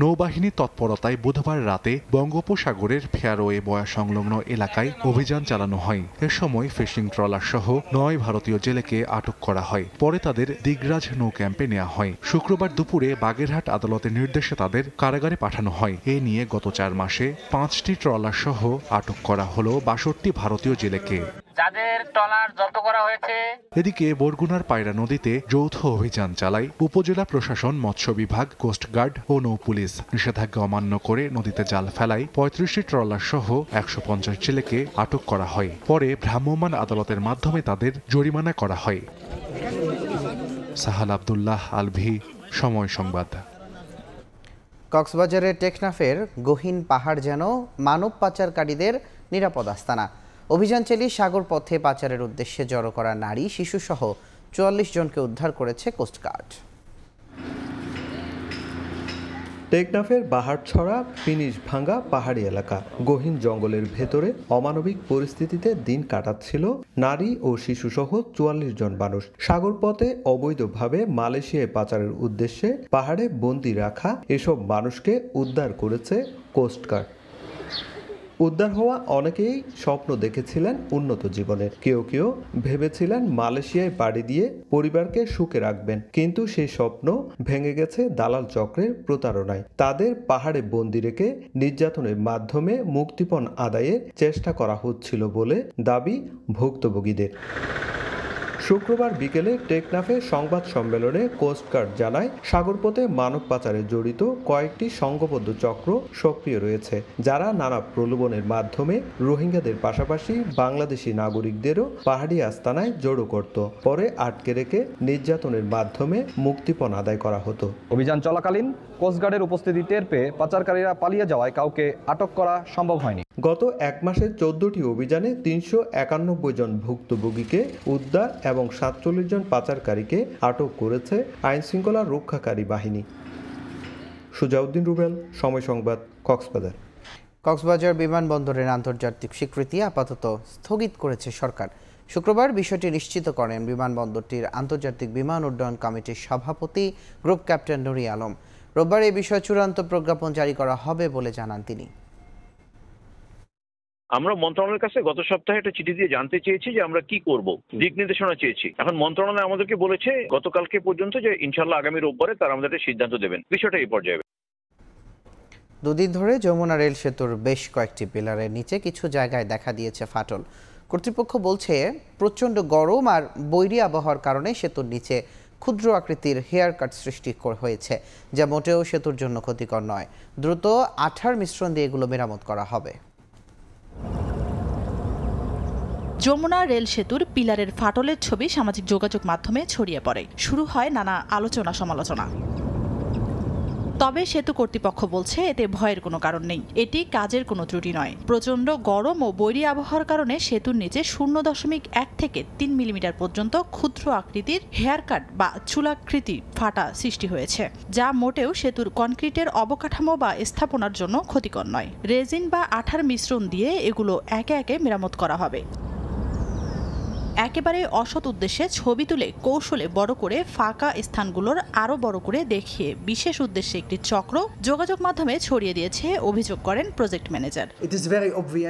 নৌবাহিনী তৎপরতায় বুধবার রাতে বঙ্গোপসাগরের ফেয়ারওয়ে বয়া সংলগ্ন এলাকায় অভিযান চালানো হয়। এ সময় ফিশিং ট্রলার সহ 9 ভারতীয় জেলেকে আটক করা হয়। পরে তাদের দিগরাজ নৌ ক্যাম্পে নেওয়া হয়। শুক্রবার দুপুরে বাগেরহাট আদালতের নির্দেশে তাদের কারাগারে পাঠানো হয়। এ নিয়ে গত 4 মাসে 5টি ট্রলার সহ আটক করা হলো 62 ভারতীয় জেলেকে। যাদের ট্রলার জব্দ করা হয়েছে। এদিকে বরগুনার পায়রা নদীতে যৌথ অভিযান চালায় উপজেলা প্রশাসন, মৎস্য বিভাগ, কোস্টগার্ড ও নৌ পুলিশ। নিষেধাজ্ঞা অমান্য করে নদীতে জাল ফেলায় 35টি ট্রলার সহ 150 জেলেকে আটক করা হয়। পরে ভ্রাম্যমাণ আদালতের মাধ্যমে তাদের জরিমানা করা হয়। সাহাল আব্দুল্লাহ, আলভি, সময় সংবাদ। কক্সবাজারের টেকনাফের গহীন পাহাড় যেন মানব পাচারকারীদের নিরাপদ আস্তানা। অভিযান চালিয়ে সাগর পথে পাচারের উদ্দেশ্যে জড়ো করা নারী, শিশুসহ 44 জনকে উদ্ধার করেছে কোস্টগার্ড। টেকনাফের বাহারছড়া ফিনিশ ভাঙ্গা পাহাড়ি এলাকা, গহীন জঙ্গলের ভেতরে অমানবিক পরিস্থিতিতে দিন কাটাচ্ছিল নারী ও শিশুসহ 44 জন মানুষ। সাগরপথে অবৈধভাবে মালয়েশিয়ায় পাচারের উদ্দেশ্যে পাহাড়ে বন্দী রাখা এসব মানুষকে উদ্ধার করেছে কোস্টগার্ড। উদ্ধার হওয়া অনেকেই স্বপ্ন দেখেছিলেন উন্নত জীবনের। কেউ কেউ ভেবেছিলেন মালয়েশিয়ায় পাড়ি দিয়ে পরিবারকে সুখে রাখবেন, কিন্তু সেই স্বপ্ন ভেঙে গেছে দালাল চক্রের প্রতারণায়। তাদের পাহাড়ে বন্দি রেখে নির্যাতনের মাধ্যমে মুক্তিপণ আদায়ের চেষ্টা করা হচ্ছিল বলে দাবি ভুক্তভোগীদের। শুক্রবার বিকেলে টেকনাফে সংবাদ সম্মেলনে কোস্টগার্ড জানায়, সাগরপথে মানব পাচারে জড়িত কয়েকটি সংঘবদ্ধ চক্র সক্রিয় রয়েছে, যারা নানা প্রলোভনের মাধ্যমে রোহিঙ্গাদের পাশাপাশি বাংলাদেশি নাগরিকদেরও পাহাড়ি আস্তানায় জড়ো করত। পরে আটকে রেখে নির্যাতনের মাধ্যমে মুক্তিপণ আদায় করা হতো। অভিযান চলাকালীন কোস্টগার্ডের উপস্থিতি টের পেয়ে পাচারকারীরা পালিয়ে যাওয়ায় কাউকে আটক করা সম্ভব হয়নি। গত 1 মাসে 14টি অভিযানে 391 জন ভুক্তভোগীকে উদ্ধার এবং 47 জন পাচারকারীকে আটক করেছে আইনশৃঙ্খলা রক্ষাকারী বাহিনী। সুজাউদ্দিন রুবেল, সময় সংবাদ, কক্সবাজার। কক্সবাজার বিমানবন্দরের আন্তর্জাতিক স্বীকৃতি আপাতত স্থগিত করেছে সরকার। শুক্রবার বিষয়টি নিশ্চিত করেন বিমানবন্দরটির আন্তর্জাতিক বিমান উড্ডয়ন কমিটির সভাপতি গ্রুপ ক্যাপ্টেন নুরি আলম। রোববার এই বিষয়ে চূড়ান্ত প্রজ্ঞাপন জারি করা হবে বলে জানান তিনি। আমরা মন্ত্রণালয়ের কাছে গত সপ্তাহে একটা চিঠি দিয়ে জানতে চেয়েছি যে আমরা কি করব, দিক নির্দেশনা চেয়েছি। এখন মন্ত্রণালয় আমাদেরকে বলেছে গতকালকে পর্যন্ত যে ইনশাআল্লাহ আগামী রোববারে তারা আমাদের সিদ্ধান্ত দেবেন। বিষয়টা এই পর্যায়ে। 2 দিন ধরে যমুনা রেল সেতুর বেশ কয়েকটি পিলারের নিচে কিছু জায়গায় দেখা দিয়েছে ফাটল। কর্তৃপক্ষ বলছে প্রচণ্ড গরম আর বৈরী আবহাওয়ার কারণে সেতুর নিচে ক্ষুদ্র আকৃতির হেয়ার কাট সৃষ্টি হয়েছে, যা মোটেও সেতুর জন্য ক্ষতিকর নয়। দ্রুত আঠার মিশ্রণ দিয়ে এগুলো মেরামত করা হবে। যমুনা রেল সেতুর পিলারের ফাটলের ছবি সামাজিক যোগাযোগ মাধ্যমে ছড়িয়ে পড়ে। শুরু হয় নানা আলোচনা সমালোচনা। তবে সেতু কর্তৃপক্ষ বলছে এতে ভয়ের কোনো কারণ নেই, এটি কাজের কোনো ত্রুটি নয়। প্রচণ্ড গরম ও বৈরী আবহাওয়ার কারণে সেতুর নিচে 0.1 থেকে 3 মিলিমিটার পর্যন্ত ক্ষুদ্র আকৃতির হেয়ার কাট বা চুলাকৃতি ফাটা সৃষ্টি হয়েছে, যা মোটেও সেতুর কনক্রিটের অবকাঠামো বা স্থাপনার জন্য ক্ষতিকর নয়। রেজিন বা আঠার মিশ্রণ দিয়ে এগুলো একে একে মেরামত করা হবে। একেবারে অসৎ উদ্দেশ্যে ছবি তুলে কৌশলে বড় করে ফাঁকা স্থানগুলোর আরও বড় করে দেখিয়ে বিশেষ উদ্দেশ্যে একটি চক্র যোগাযোগ মাধ্যমে ছড়িয়ে দিয়েছে অভিযোগ করেন প্রজেক্ট ম্যানেজার।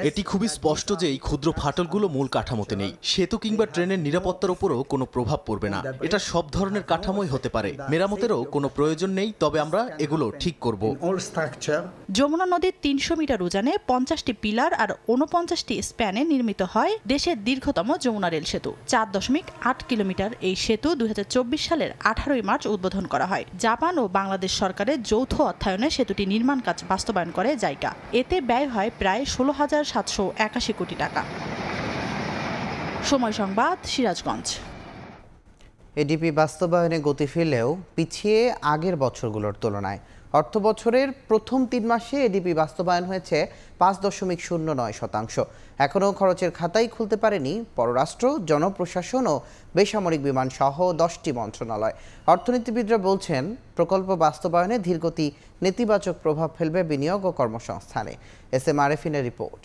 এটি খুবই স্পষ্ট যে এই ক্ষুদ্র ফাটলগুলো মূল কাঠামোতে নেই। সেতু কিংবা ট্রেনের নিরাপত্তার উপরও কোনো প্রভাব পড়বে না। এটা সব ধরনের কাঠামোই হতে পারে, মেরামতেরও কোনো প্রয়োজন নেই, তবে আমরা এগুলো ঠিক করব। যমুনা নদীর 300 মিটার উজানে 50টি পিলার আর 49টি স্প্যানে নির্মিত হয় দেশের দীর্ঘতম যমুনা রেল সেতু। 4.8 কিলোমিটার এই সেতু 2024 সালের 18 মার্চ উদ্বোধন করা হয়। জাপান ও বাংলাদেশ সরকারের যৌথ অর্থায়নে সেতুটি নির্মাণ কাজ বাস্তবায়ন করে জাইকা। এতে ব্যয় হয় প্রায় 16,781 কোটি টাকা। সময় সংবাদ, সিরাজগঞ্জ। এডিপি বাস্তবায়নে গতি ফিরলেও পিছিয়ে আগের বছরগুলোর তুলনায়। অর্থ বছরের প্রথম 3 মাসে এডিপি বাস্তবায়ন হয়েছে 5.09%। এখনও খরচের খাতাই খুলতে পারেনি পররাষ্ট্র, জনপ্রশাসন ও বেসামরিক বিমান সহ 10টি মন্ত্রণালয়। অর্থনীতিবিদরা বলছেন প্রকল্প বাস্তবায়নে ধীরগতি নেতিবাচক প্রভাব ফেলবে বিনিয়োগ ও কর্মসংস্থানে। SM আরেফিনের report.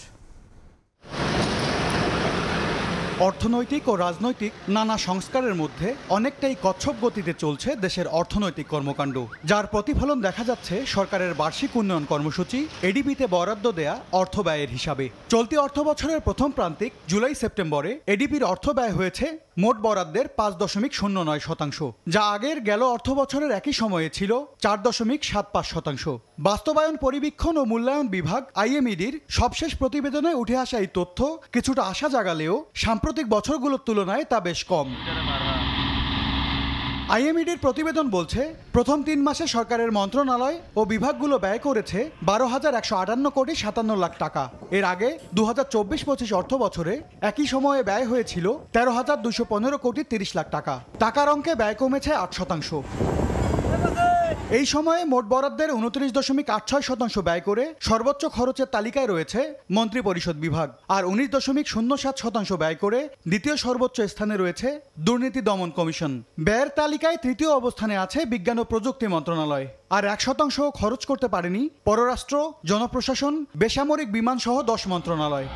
অর্থনৈতিক ও রাজনৈতিক নানা সংস্কারের মধ্যে অনেকটাই কচ্ছপ গতিতে চলছে দেশের অর্থনৈতিক কর্মকাণ্ড, যার প্রতিফলন দেখা যাচ্ছে সরকারের বার্ষিক উন্নয়ন কর্মসূচি এডিপিতে বরাদ্দ দেয়া অর্থ ব্যয়ের হিসাবে। চলতি অর্থ বছরের প্রথম প্রান্তিক জুলাই সেপ্টেম্বরে এডিপির অর্থ ব্যয় হয়েছে মোট বরাদ্দের 5.09%, যা আগের গেল অর্থ বছরের একই সময়ে ছিল 4.75%। বাস্তবায়ন পরিবীক্ষণ ও মূল্যায়ন বিভাগ IMEDর সবশেষ প্রতিবেদনে উঠে আসা এই তথ্য কিছুটা আশা জাগালেও সাম্প্রতিক বছরগুলোর তুলনায় তা বেশ কম। IMEDর প্রতিবেদন বলছে প্রথম 3 মাসে সরকারের মন্ত্রণালয় ও বিভাগগুলো ব্যয় করেছে 12,158 কোটি 57 লাখ টাকা। এর আগে 2024-25 অর্থ বছরে একই সময়ে ব্যয় হয়েছিল 13,215 কোটি 30 লাখ টাকা। টাকার অঙ্কে ব্যয় কমেছে 8%। এই সময়ে মোট বরাদ্দের 29.86% ব্যয় করে সর্বোচ্চ খরচের তালিকায় রয়েছে মন্ত্রিপরিষদ বিভাগ, আর 19.07% ব্যয় করে দ্বিতীয় সর্বোচ্চ স্থানে রয়েছে দুর্নীতি দমন কমিশন। ব্যয়ের তালিকায় তৃতীয় অবস্থানে আছে বিজ্ঞান ও প্রযুক্তি মন্ত্রণালয়, আর 1% খরচ করতে পারেনি পররাষ্ট্র, জনপ্রশাসন, বেসামরিক বিমান সহ 10 মন্ত্রণালয়।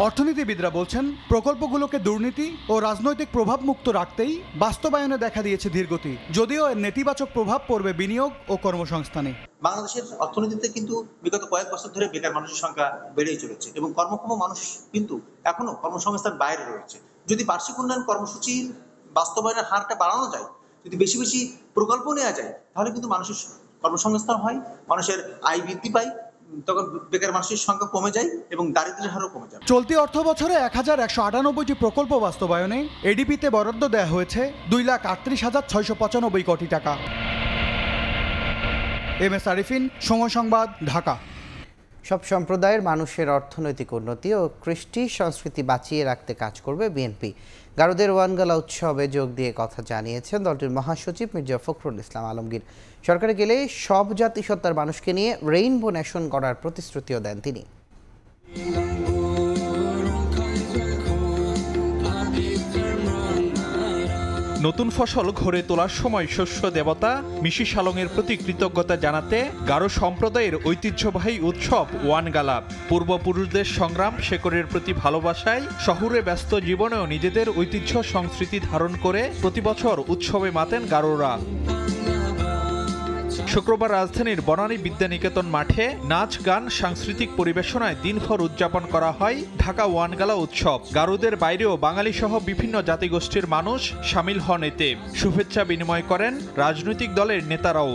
অর্থনীতিবিদরা বলছেন প্রকল্পগুলোকে দুর্নীতি ও রাজনৈতিক প্রভাব মুক্ত রাখতেই বাস্তবায়নে দেখা দিয়েছে ধীরগতি, যদিও এর নেতিবাচক প্রভাব পড়বে বিনিয়োগ ও কর্মসংস্থানে। বাংলাদেশের অর্থনীতিতে কিন্তু বিগত কয়েক বছর ধরে বেকার মানুষের সংখ্যা বেড়েই চলেছে এবং কর্মক্ষম মানুষ কিন্তু এখনো কর্মসংস্থান বাইরে রয়েছে। যদি বার্ষিক উন্নয়ন কর্মসূচির বাস্তবায়নের হারটা বাড়ানো যায়, যদি বেশি বেশি প্রকল্প নেওয়া যায়, তাহলে কিন্তু মানুষের কর্মসংস্থান হয়, মানুষের আয় বৃদ্ধি পায়, তখন বেকার মানুষের সংখ্যা কমে যায় এবং দারিদ্র্যের হারও কমে যায়। চলতি অর্থ বছরে 1,198টি প্রকল্প বাস্তবায়নে এডিপিতে বরাদ্দ দেওয়া হয়েছে 2,38,695 কোটি টাকা। MS আরিফিন, সময় সংবাদ, ঢাকা। সব সম্প্রদায়ের মানুষের অর্থনৈতিক উন্নতি ও কৃষ্টি সংস্কৃতি বাঁচিয়ে রাখতে কাজ করবে বিএনপি। গারোদের ওয়ানগালা উৎসবে যোগ দিয়ে কথা জানিয়েছেন দলটির মহাসচিব মির্জা ফখরুল ইসলাম আলমগীর। সরকারে গেলে সব জাতিসত্তার মানুষকে নিয়ে রেইনবো নেশন গড়ার প্রতিশ্রুতিও দেন তিনি। নতুন ফসল ঘরে তোলার সময় শস্য দেবতা মিশি সালংয়ের প্রতি কৃতজ্ঞতা জানাতে গারো সম্প্রদায়ের ঐতিহ্যবাহী উৎসব ওয়ানগালা পূর্বপুরুষদের সংগ্রাম শেকড়ের প্রতি ভালোবাসায় শহুরে ব্যস্ত জীবনেও নিজেদের ঐতিহ্য সংস্কৃতি ধারণ করে প্রতি বছর উৎসবে মাতেন গারোরা। শুক্রবার রাজধানীর বনানী বিদ্যানিকেতন মাঠে নাচ গান সাংস্কৃতিক পরিবেশনায় দিনভর উদযাপন করা হয় ঢাকা ওয়ান গালা উৎসব। গারুদের বাইরেও বাঙালি সহ বিভিন্ন জাতিগোষ্ঠীর মানুষ সামিল হন এতে। শুভেচ্ছা বিনিময় করেন রাজনৈতিক দলের নেতারাও।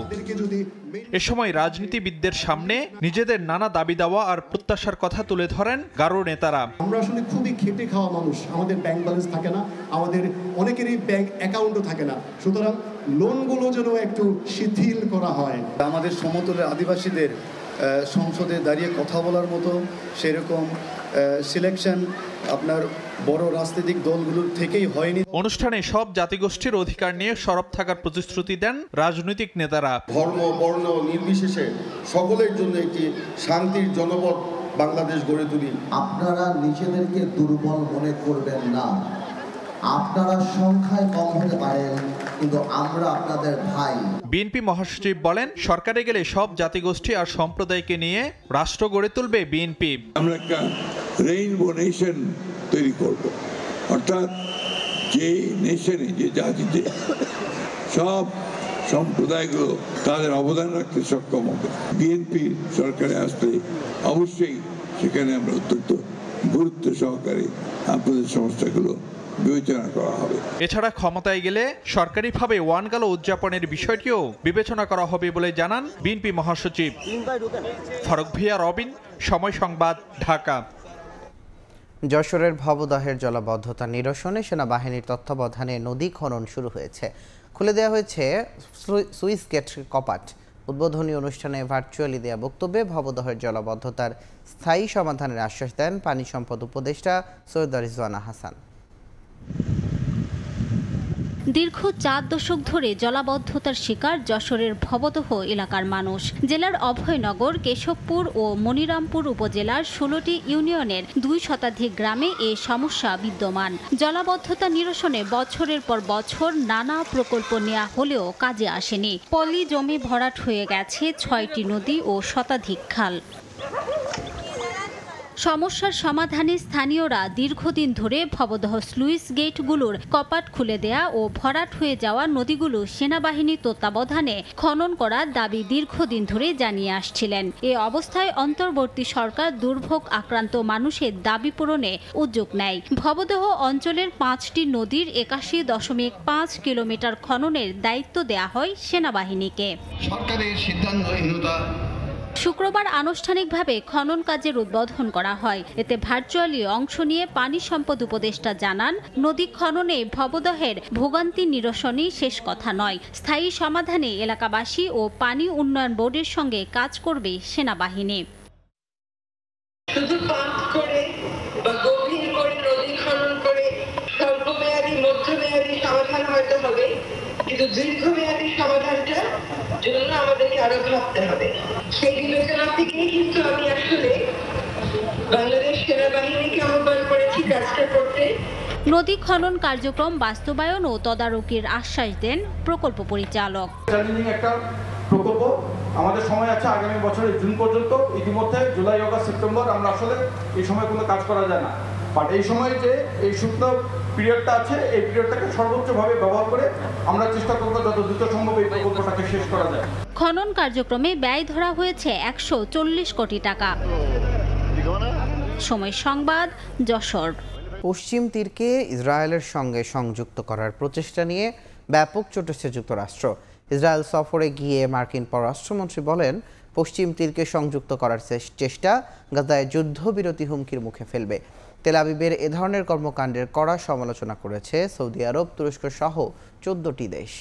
এ সময় রাজনীতিবিদদের সামনে নিজেদের নানা দাবি দাওয়া আর প্রত্যাশার কথা তুলে ধরেন গারো নেতারা। আমরা আসলে খুবই খেটে খাওয়া মানুষ, আমাদের ব্যাংক ব্যালেন্স থাকে না, আমাদের অনেকেরই ব্যাংক অ্যাকাউন্টও থাকে না, সুতরাং লোনগুলো যেন একটু শিথিল করা হয়। আমাদের সমতলের আদিবাসীদের সংসদে দাঁড়িয়ে কথা বলার মতো সেরকম সিলেকশন আপনার বড় রাজনৈতিক দলগুলোর থেকেই হয়নি। অনুষ্ঠানে সব জাতিগোষ্ঠীর অধিকার নিয়ে সরব থাকার প্রতিশ্রুতি দেন রাজনৈতিক নেতারা। ধর্ম বর্ণ নির্বিশেষে সকলের জন্য একটি শান্তির জনপদ বাংলাদেশ গড়ে তুলি। আপনারা নিজেদেরকে দুর্বল মনে করবেন না, আপনারা সংখ্যায় কম হতে পারেন কিন্তু আমরা আপনাদের ভাই। বিএনপি মহাসচিব বলেন, সরকারে গেলে সব জাতিগোষ্ঠী আর সম্প্রদায়কে নিয়ে রাষ্ট্র গড়ে তুলবে বিএনপি। আমরা একটা রেইনবো নেশন তৈরি করব, অর্থাৎ যে নেশনে যে জাতিতে সব সম্প্রদায়গুলো তাদের অবদান রাখতে সক্ষম হবে। বিএনপি সরকারে আসলে অবশ্যই সেখানে আমরা অত্যন্ত গুরুত্ব সহকারে আপনাদের সমস্যাগুলো বিবেচনা করা হবে। এছাড়া ক্ষমতায় গেলে সরকারিভাবে ওয়ান গালা উদযাপনের বিষয়টিও বিবেচনা করা হবে বলে জানান বিএনপি মহাসচিব। ফারুক ভিয়া, রবিন, সময় সংবাদ, ঢাকা। যশোরের ভবদহের জলাবদ্ধতা নিরসনে সেনাবাহিনীর তত্ত্বাবধানে নদী খনন শুরু হয়েছে। খুলে দেওয়া হয়েছে সুইস গেট কপাট। উদ্বোধনী অনুষ্ঠানে ভার্চুয়ালি দেয়া বক্তব্যে ভবদহের জলাবদ্ধতার স্থায়ী সমাধানের আশ্বাস দেন পানি সম্পদ উপদেষ্টা সৈয়দ রিজওয়ানা হাসান। দীর্ঘ 4 দশক ধরে জলাবদ্ধতার শিকার যশোরের ভবদহ এলাকার মানুষ। জেলার অভয়নগর, কেশবপুর ও মনিরামপুর উপজেলার 16টি ইউনিয়নের 2 শতাধিক গ্রামে এ সমস্যা বিদ্যমান। জলাবদ্ধতা নিরসনে বছরের পর বছর নানা প্রকল্প নেওয়া হলেও কাজে আসেনি। পলি জমি ভরাট হয়ে গেছে 6টি নদী ও শতাধিক খাল। সমস্যার সমাধানে স্থানীয়রা দীর্ঘদিন ধরে ভবদহ স্লুইস গেটগুলোর কপাট খুলে দেয়া ও ভরাট হয়ে যাওয়া নদীগুলো সেনাবাহিনীর তত্ত্বাবধানে খনন করার দাবি দীর্ঘদিন ধরে জানিয়ে আসছিলেন। এ অবস্থায় অন্তর্বর্তী সরকার দুর্ভোগ আক্রান্ত মানুষের দাবি পূরণে উদ্যোগ নেয়। ভবদহ অঞ্চলের 5টি নদীর 81.5 কিলোমিটার খননের দায়িত্ব দেয়া হয় সেনাবাহিনীকে। সরকারের সিদ্ধান্তহীনতা। শুক্রবার আনুষ্ঠানিকভাবে খনন কাজের উদ্বোধন করা হয়। এতে ভার্চুয়ালি অংশ নিয়ে পানি সম্পদ উপদেষ্টা জানান, নদী খননে ভবদহের ভোগান্তি নিরসনই শেষ কথা নয়, স্থায়ী সমাধানে এলাকাবাসী ও পানি উন্নয়ন বোর্ডের সঙ্গে কাজ করবে সেনাবাহিনী। শুধু পাম্প করে বা গভীর করে নদী খনন করে স্বল্পমেয়াদী মধ্যমেয়াদী সমাধান হয়তো হবে, কিন্তু দীর্ঘমেয়াদী সমাধানটা জন্য আমাদেরকে আরো ভাবতে হবে। সেই বিবেচনা থেকেই কিন্তু আমি আসলে বাংলাদেশ সেনাবাহিনীকে আহ্বান করেছি কাজটা করতে। নদী খনন কার্যক্রম বাস্তবায়ন ও তদারকির আশ্বাস দেন প্রকল্প পরিচালক। একটা প্রকল্প আমাদের সময় আছে আগামী বছরের জুন পর্যন্ত। ইতিমধ্যে জুলাই, আগস্ট, সেপ্টেম্বর আমরা আসলে এই সময় কোনো কাজ করা যায় না, বাট এই সময় যে এই শুকনো পিরিয়ডটা আছে এই পিরিয়ডটাকে সর্বোচ্চভাবে ব্যবহার করে আমরা চেষ্টা করব যত দ্রুত সম্ভব এই প্রকল্পটাকে শেষ করা যায়। খনন কার্যক্রমে ব্যয় ধরা হয়েছে 140 কোটি টাকা। সময় সংবাদ, যশোর। পশ্চিম তীরকে ইসরায়েলের সঙ্গে সংযুক্ত করার প্রচেষ্টা নিয়ে ব্যাপক চটেছে যুক্তরাষ্ট্র। ইসরায়েল সফরে গিয়ে মার্কিন পররাষ্ট্রমন্ত্রী বলেন, পশ্চিম তীরকে সংযুক্ত করার চেষ্টা গাজায় যুদ্ধবিরতি হুমকির মুখে ফেলবে। তেল আবিবের এ ধরনের কর্মকাণ্ডের কড়া সমালোচনা করেছে সৌদি আরব, তুরস্ক সহ 14টি দেশ।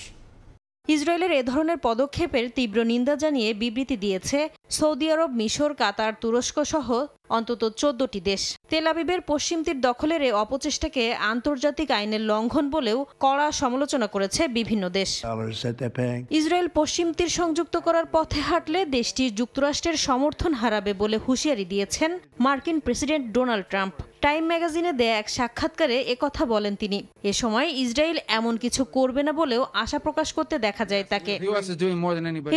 ইসরায়েলের এ ধরনের পদক্ষেপের তীব্র নিন্দা জানিয়ে বিবৃতি দিয়েছে সৌদি আরব, মিশর, কাতার, তুরস্ক সহ অন্তত 14টি দেশ। তেল আবিবের পশ্চিম তীর দখলের এ অপচেষ্টাকে আন্তর্জাতিক আইনের লঙ্ঘন বলেও কড়া সমালোচনা করেছে বিভিন্ন দেশ। ইসরায়েল পশ্চিম তীর সংযুক্ত করার পথে হাঁটলে দেশটি যুক্তরাষ্ট্রের সমর্থন হারাবে বলে হুঁশিয়ারি দিয়েছেন মার্কিন প্রেসিডেন্ট ডোনাল্ড ট্রাম্প। টাইম ম্যাগাজিনে দেয়া এক সাক্ষাৎকারে একথা বলেন তিনি। এ সময় ইসরায়েল এমন কিছু করবে না বলেও আশা প্রকাশ করতে দেখা যায় তাকে।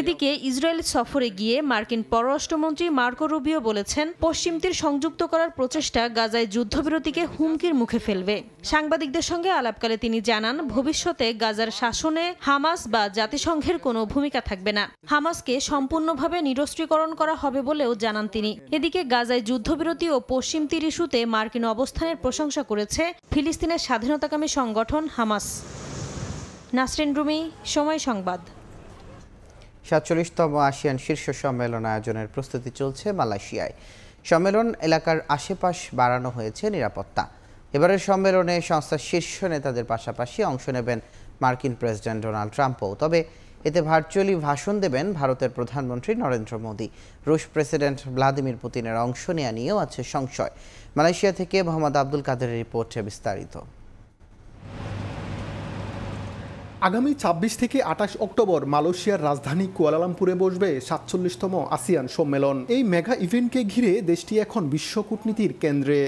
এদিকে ইসরায়েল সফরে গিয়ে মার্কিন পররাষ্ট্রমন্ত্রী মার্কো রুবিও বলেছেন, পশ্চিম তীর সংযুক্ত করার প্রচেষ্টা গাজায় যুদ্ধবিরতিকে হুমকির মুখে ফেলবে। সাংবাদিকদের সঙ্গে আলাপকালে তিনি জানান, ভবিষ্যতে গাজার শাসনে হামাস বা জাতিসংঘের কোনো ভূমিকা থাকবে না। হামাসকে সম্পূর্ণভাবে নিরস্ত্রীকরণ করা হবে বলেও জানান তিনি। এদিকে গাজায় যুদ্ধবিরতি ও পশ্চিম তীর ইস্যুতে মার্কিন অবস্থানের প্রশংসা করেছে ফিলিস্তিনের স্বাধীনতাকামী সংগঠন হামাস। নাসরিন রুমি, সময় সংবাদ। ৪৭তম আসিয়ান শীর্ষ সম্মেলন আয়োজনের প্রস্তুতি চলছে মালয়েশিয়ায়। সম্মেলন এলাকার আশেপাশ বাড়ানো হয়েছে নিরাপত্তা। এবারের সম্মেলনে সংস্থার শীর্ষ নেতাদের পাশাপাশি অংশ নেবেন মার্কিন প্রেসিডেন্ট ডোনাল্ড ট্রাম্পও। তবে এতে ভার্চুয়ালি ভাষণ দেবেন ভারতের প্রধানমন্ত্রী নরেন্দ্র মোদী। রুশ প্রেসিডেন্ট ভ্লাদিমির পুতিনের অংশ নেওয়া নিয়েও আছে সংশয়। মালয়েশিয়া থেকে মোহাম্মদ আব্দুল কাদেরের রিপোর্টে বিস্তারিত। আগামী ২৬ থেকে ২৮ অক্টোবর মালয়েশিয়ার রাজধানী কুয়ালালামপুরে বসবে ৪৭তম আসিয়ান সম্মেলন। এই মেগা ইভেন্টকে ঘিরে দেশটি এখন বিশ্ব কূটনীতির কেন্দ্রে।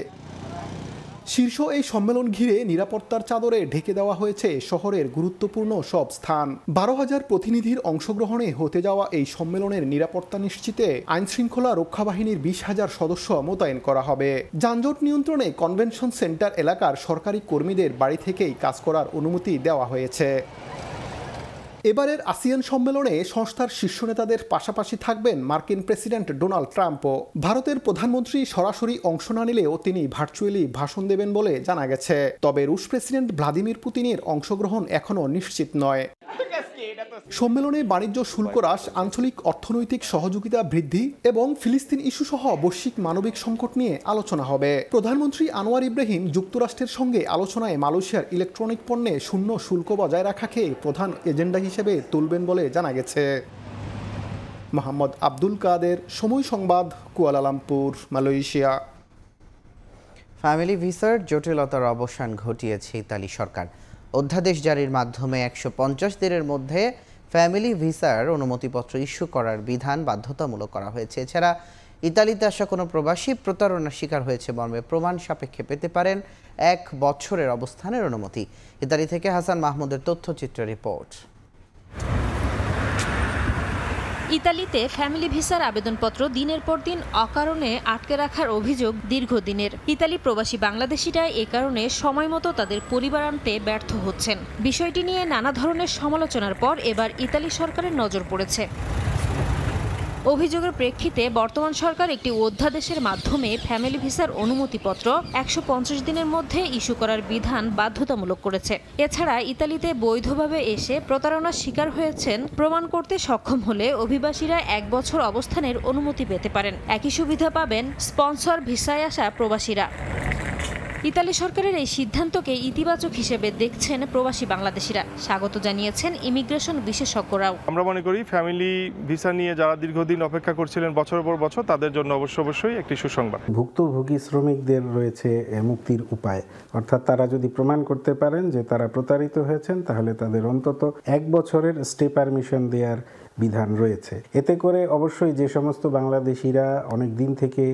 শীর্ষ এই সম্মেলন ঘিরে নিরাপত্তার চাদরে ঢেকে দেওয়া হয়েছে শহরের গুরুত্বপূর্ণ সব স্থান। ১২,০০০ প্রতিনিধির অংশগ্রহণে হতে যাওয়া এই সম্মেলনের নিরাপত্তা নিশ্চিতে আইনশৃঙ্খলা রক্ষা বাহিনীর ২০,০০০ সদস্য মোতায়েন করা হবে। যানজট নিয়ন্ত্রণে কনভেনশন সেন্টার এলাকার সরকারি কর্মীদের বাড়ি থেকেই কাজ করার অনুমতি দেওয়া হয়েছে। এবারের আসিয়ান সম্মেলনে সংস্থার শীর্ষ নেতাদের পাশাপাশি থাকবেন মার্কিন প্রেসিডেন্ট ডোনাল্ড ট্রাম্পও। ভারতের প্রধানমন্ত্রী সরাসরি অংশ না নিলেও তিনি ভার্চুয়ালি ভাষণ দেবেন বলে জানা গেছে। তবে রুশ প্রেসিডেন্ট ভ্লাদিমির পুতিনের অংশগ্রহণ এখনও নিশ্চিত নয়। সম্মেলনে বাণিজ্য শুল্ক হ্রাস, আঞ্চলিক অর্থনৈতিক সহযোগিতা বৃদ্ধি এবং ফিলিস্তিন ইস্যু সহ বৈশ্বিক মানবিক সংকট নিয়ে আলোচনা হবে। প্রধানমন্ত্রী আনোয়ার ইব্রাহিম যুক্তরাষ্ট্রের সঙ্গে আলোচনায় মালয়েশিয়ার ইলেকট্রনিক পণ্যে শূন্য শুল্ক বজায় রাখাকে প্রধান এজেন্ডা হিসেবে তুলবেন বলে জানা গেছে। মোহাম্মদ আব্দুল কাদের, সময় সংবাদ, কুয়ালালামপুর, মালয়েশিয়া। ফ্যামিলি ভিসার জটিলতার অবসান ঘটিয়েছে ইতালি সরকার। অধ্যাদেশ জারির মাধ্যমে ১৫০ দিনের মধ্যে ফ্যামিলি ভিসার অনুমতিপত্র ইস্যু করার বিধান বাধ্যতামূলক করা হয়েছে। এছাড়া ইতালিতে আসা কোনো প্রবাসী প্রতারণার শিকার হয়েছে মর্মে প্রমাণ সাপেক্ষে পেতে পারেন ১ বছরের অবস্থানের অনুমতি। ইতালি থেকে হাসান মাহমুদের তথ্যচিত্র রিপোর্ট। ইতালিতে ফ্যামিলি ভিসার আবেদনপত্র দিনের পর দিন অকারণে আটকে রাখার অভিযোগ দীর্ঘদিনের। ইতালি প্রবাসী বাংলাদেশিরা এ কারণে সময়মতো তাদের পরিবার আনতে ব্যর্থ হচ্ছেন। বিষয়টি নিয়ে নানা ধরনের সমালোচনার পর এবার ইতালি সরকারের নজর পড়েছে। অভিযোগের প্রেক্ষিতে বর্তমান সরকার একটি অধ্যাদেশের মাধ্যমে ফ্যামিলি ভিসার অনুমতিপত্র ১৫০ দিনের মধ্যে ইস্যু করার বিধান বাধ্যতামূলক করেছে। এছাড়া ইতালিতে বৈধভাবে এসে প্রতারণার শিকার হয়েছেন প্রমাণ করতে সক্ষম হলে অভিবাসীরা ১ বছর অবস্থানের অনুমতি পেতে পারেন। একই সুবিধা পাবেন স্পন্সর ভিসায় আসা প্রবাসীরা। ইতালি সরকারের এই সিদ্ধান্তকে ইতিবাচক হিসেবে দেখছেন প্রবাসী বাংলাদেশিরা। স্বাগত জানিয়েছেন ইমিগ্রেশন বিশেষজ্ঞরাও। আমরা মনে করি ফ্যামিলি ভিসা নিয়ে যারা দীর্ঘদিন অপেক্ষা করছিলেন বছরের পর বছর, তাদের জন্য অবশ্যই একটি সুসংবাদ। ভুক্তভোগী শ্রমিকদের রয়েছে মুক্তির উপায়, অর্থাৎ তারা যদি প্রমাণ করতে পারেন যে তারা প্রতারিত হয়েছেন, তাহলে তাদের অন্তত 1 বছরের স্টে পারমিশন দেওয়ার বিধান রয়েছে। এতে করে অবশ্যই যে সমস্ত বাংলাদেশিরা অনেক দিন থেকে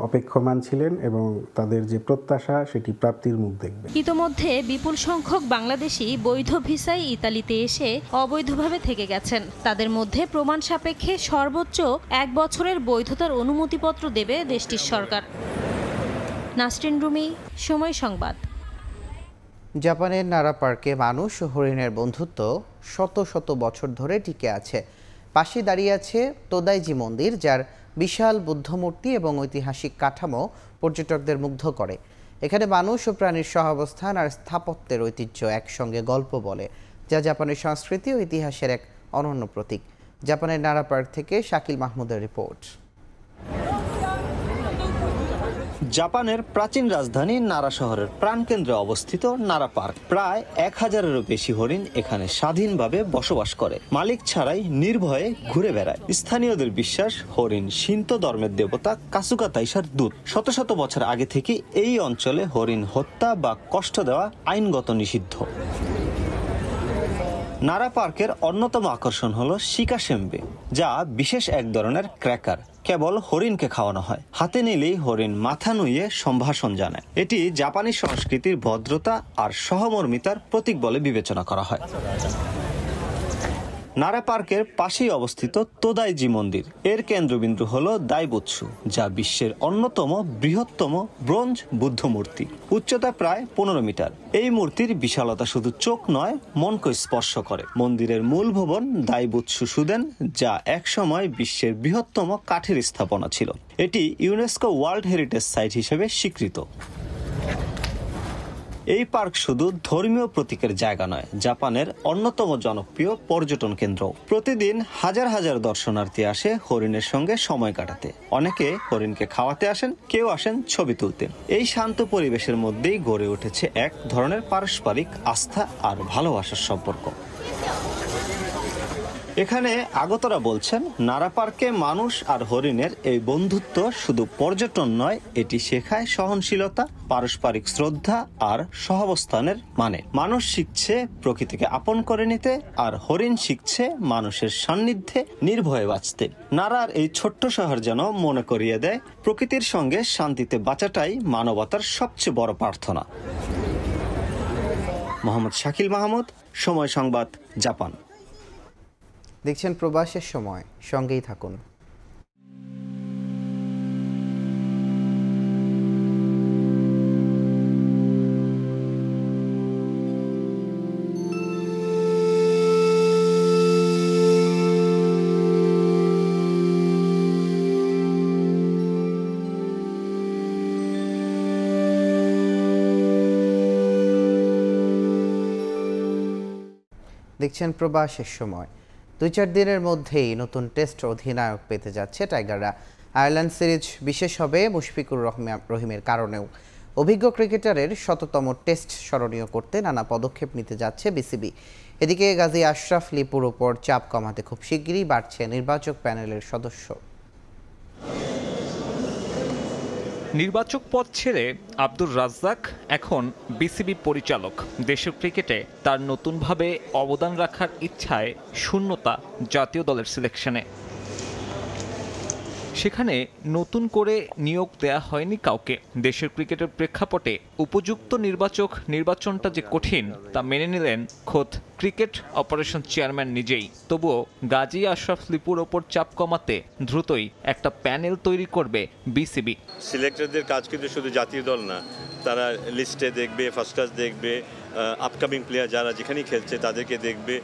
অপেক্ষমান ছিলেন এবং তাদের যে প্রত্যাশা সেটি প্রাপ্তির মুখ দেখবে। ইতোমধ্যে বিপুল সংখ্যক বাংলাদেশি বৈধ ভিসায় ইতালিতে এসে অবৈধভাবে থেকে গেছেন। তাদের মধ্যে প্রমাণ সাপেক্ষে সর্বোচ্চ 1 বছরের বৈধতার অনুমতিপত্র দেবে দেশটির সরকার। নাসরিন রুমি, সময় সংবাদ। জাপানের নারা পার্কে মানুষ ও হরিণের বন্ধুত্ব শত শত বছর ধরে টিকে আছে। পাশে দাঁড়িয়ে আছে তোদাইজি মন্দির, যার বিশাল বুদ্ধমূর্তি এবং ঐতিহাসিক কাঠামো পর্যটকদের মুগ্ধ করে। এখানে মানুষ ও প্রাণীর সহাবস্থান আর স্থাপত্যের ঐতিহ্য একসঙ্গে গল্প বলে, যা জাপানের সংস্কৃতি ও ইতিহাসের এক অনন্য প্রতীক। জাপানের নারা পার্ক থেকে শাকিল মাহমুদের রিপোর্ট। জাপানের প্রাচীন রাজধানী নারা শহরের প্রাণকেন্দ্রে অবস্থিত নারা পার্ক। প্রায় 1000-এরও বেশি হরিণ এখানে স্বাধীনভাবে বসবাস করে, মালিক ছাড়াই নির্ভয়ে ঘুরে বেড়ায়। স্থানীয়দের বিশ্বাস, হরিণ শিন্তো ধর্মের দেবতা কাসুকা তাইসার দূত। শত শত বছর আগে থেকে এই অঞ্চলে হরিণ হত্যা বা কষ্ট দেওয়া আইনগত নিষিদ্ধ। নারা পার্কের অন্যতম আকর্ষণ হলো শিকা সেম্বে, যা বিশেষ এক ধরনের ক্র্যাকার। কেবল হরিণকে খাওয়ানো হয়। হাতে নিলেই হরিণ মাথা নুইয়ে সম্ভাষণ জানায়। এটি জাপানি সংস্কৃতির ভদ্রতা আর সহমর্মিতার প্রতীক বলে বিবেচনা করা হয়। নারা পার্কের পাশেই অবস্থিত তোদাইজি মন্দির। এর কেন্দ্রবিন্দু হল দাইবুৎসু, যা বিশ্বের অন্যতম বৃহত্তম ব্রোঞ্জ বুদ্ধ মূর্তি। উচ্চতা প্রায় 15 মিটার। এই মূর্তির বিশালতা শুধু চোখ নয়, মনকে স্পর্শ করে। মন্দিরের মূল ভবন দাইবুৎসু সুদেন, যা একসময় বিশ্বের বৃহত্তম কাঠের স্থাপনা ছিল। এটি ইউনেস্কো ওয়ার্ল্ড হেরিটেজ সাইট হিসেবে স্বীকৃত। এই পার্ক শুধু ধর্মীয় প্রতীকের জায়গা নয়, জাপানের অন্যতম জনপ্রিয় পর্যটন কেন্দ্র। প্রতিদিন হাজার হাজার দর্শনার্থী আসে হরিণের সঙ্গে সময় কাটাতে। অনেকে হরিণকে খাওয়াতে আসেন, কেউ আসেন ছবি তুলতে। এই শান্ত পরিবেশের মধ্যেই গড়ে উঠেছে এক ধরনের পারস্পরিক আস্থা আর ভালোবাসার সম্পর্ক। এখানে আগতরা বলছেন, নারা পার্কে মানুষ আর হরিণের এই বন্ধুত্ব শুধু পর্যটন নয়, এটি শেখায় সহনশীলতা, পারস্পরিক শ্রদ্ধা আর সহাবস্থানের মানে। মানুষ শিখছে প্রকৃতিকে আপন করে নিতে, আর হরিণ শিখছে মানুষের সান্নিধ্যে নির্ভয়ে বাঁচতে। নারার এই ছোট্ট শহর যেন মনে করিয়ে দেয়, প্রকৃতির সঙ্গে শান্তিতে বাঁচাটাই মানবতার সবচেয়ে বড় প্রার্থনা। মোহাম্মদ শাকিল মাহমুদ, সময় সংবাদ, জাপান। দেখছেন প্রবাসের সময়, সঙ্গেই থাকুন। দেখছেন প্রবাসের সময়। 2-4 দিনের মধ্যেই নতুন টেস্ট অধিনায়ক পেতে যাচ্ছে টাইগাররা। আয়ারল্যান্ড সিরিজ বিশেষ হবে মুশফিকুর রহিমের কারণেও। অভিজ্ঞ ক্রিকেটারের 100তম টেস্ট স্মরণীয় করতে নানা পদক্ষেপ নিতে যাচ্ছে বিসিবি। এদিকে গাজী আশরাফ লিপুর ওপর চাপ কমাতে খুব শিগগিরই বাড়ছে নির্বাচক প্যানেলের সদস্য। নির্বাচক পদ ছেড়ে আব্দুর রাজ্জাক এখন বিসিবি পরিচালক। দেশের ক্রিকেটে তার নতুনভাবে অবদান রাখার ইচ্ছায় শূন্যতা জাতীয় দলের সিলেকশনে। সেখানে নতুন করে নিয়োগ দেয়া হয়নি কাউকে। দেশের ক্রিকেটের প্রেক্ষাপটে উপযুক্ত নির্বাচনটা যে কঠিন তা মেনে নিলেন খোদ ক্রিকেট অপারেশন চেয়ারম্যান নিজেই। তবুও গাজী আশরাফ লিপুর ওপর চাপ কমাতে দ্রুতই একটা প্যানেল তৈরি করবে বিসিবি। সিলেক্টরদের কাজ কিন্তু শুধু জাতীয় দল না, তারা লিস্টে দেখবে, ফার্স্ট ক্লাস দেখবে, আপকামিং প্লেয়ার যারা যেখানেই খেলছে তাদেরকে দেখবে।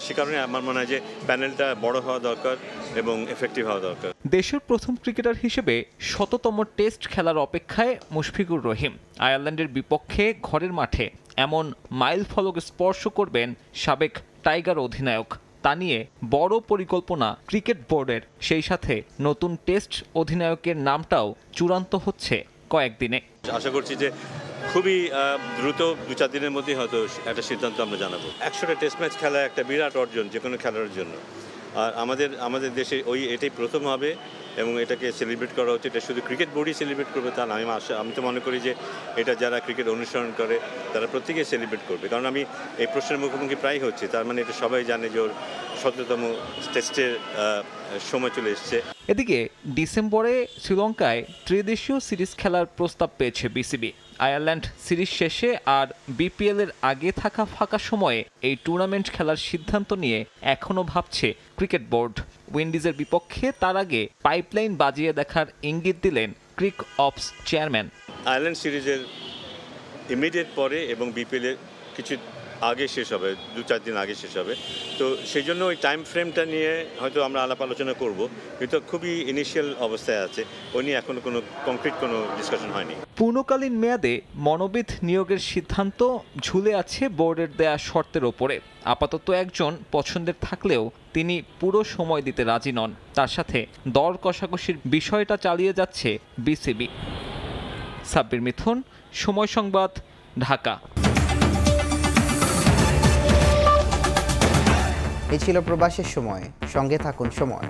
সে কারণে আমার মনে হয় যে প্যানেলটা বড় হওয়া দরকার এবং এফেক্টিভ হওয়া দরকার। দেশের প্রথম ক্রিকেটার হিসেবে 100তম টেস্ট খেলার অপেক্ষায় মুশফিকুর রহিম। আয়ারল্যান্ডের বিপক্ষে ঘরের মাঠে এমন মাইল ফলক স্পর্শ করবেন সাবেক টাইগার অধিনায়ক, তা নিয়ে বড় পরিকল্পনা ক্রিকেট বোর্ডের। সেই সাথে নতুন টেস্ট অধিনায়কের নামটাও চূড়ান্ত হচ্ছে কয়েকদিনে। আশা করছি যে খুবই দ্রুত 2-4 দিনের মধ্যেই হয়তো একটা সিদ্ধান্ত আমরা জানাবো। 100টা টেস্ট ম্যাচ খেলা একটা বিরাট অর্জন যে কোনো খেলার জন্য। আর আমাদের দেশে এটাই প্রথম হবে এবং এটাকে সেলিব্রেট করা হচ্ছে। এটা শুধু ক্রিকেট বোর্ডই সেলিব্রেট করবে তা না, আমি তো মনে করি যে এটা যারা ক্রিকেট অনুসরণ করে তারা প্রত্যেকেই সেলিব্রেট করবে। কারণ আমি এই প্রশ্নের মুখোমুখি প্রায় হচ্ছে, তার মানে এটা সবাই জানে যে ওর 100তম টেস্টের সময় চলে এসছে। এদিকে ডিসেম্বরে শ্রীলঙ্কায় ত্রিদেশীয় সিরিজ খেলার প্রস্তাব পেয়েছে বিসিবি। আয়ারল্যান্ড সিরিজ শেষে আর বিপিএল এর আগে থাকা ফাঁকা সময়ে এই টুর্নামেন্ট খেলার সিদ্ধান্ত নিয়ে এখনও ভাবছে ক্রিকেট বোর্ড। উইন্ডিজের বিপক্ষে তার আগে পাইপলাইন বাজিয়ে দেখার ইঙ্গিত দিলেন ক্রিক অপস চেয়ারম্যান। আয়ারল্যান্ড সিরিজের ইমিডিয়েট পরে এবং বিপিএল এর কিছু আগে শেষ হবে, 2-4 দিন আগে শেষ হবে। তো সেই জন্য ওই টাইম ফ্রেমটা নিয়ে হয়তো আমরা আলাপ আলোচনা করব, কিন্তু খুবই ইনিশিয়াল অবস্থায় আছে। ওই নিয়ে এখনো কোনো কংক্রিট কোনো ডিসকাশন হয়নি। পূর্ণকালীন মেয়াদে মনোবিদ নিয়োগের সিদ্ধান্ত ঝুলে আছে বোর্ডের দেয়া শর্তের ওপরে। আপাতত একজন পছন্দের থাকলেও তিনি পুরো সময় দিতে রাজি নন। তার সাথে দর কষাকষির বিষয়টা চালিয়ে যাচ্ছে বিসিবি। সাব্বির মিথুন, সময় সংবাদ, ঢাকা। এই ছিল প্রবাসের সময়, সঙ্গে থাকুন সময়।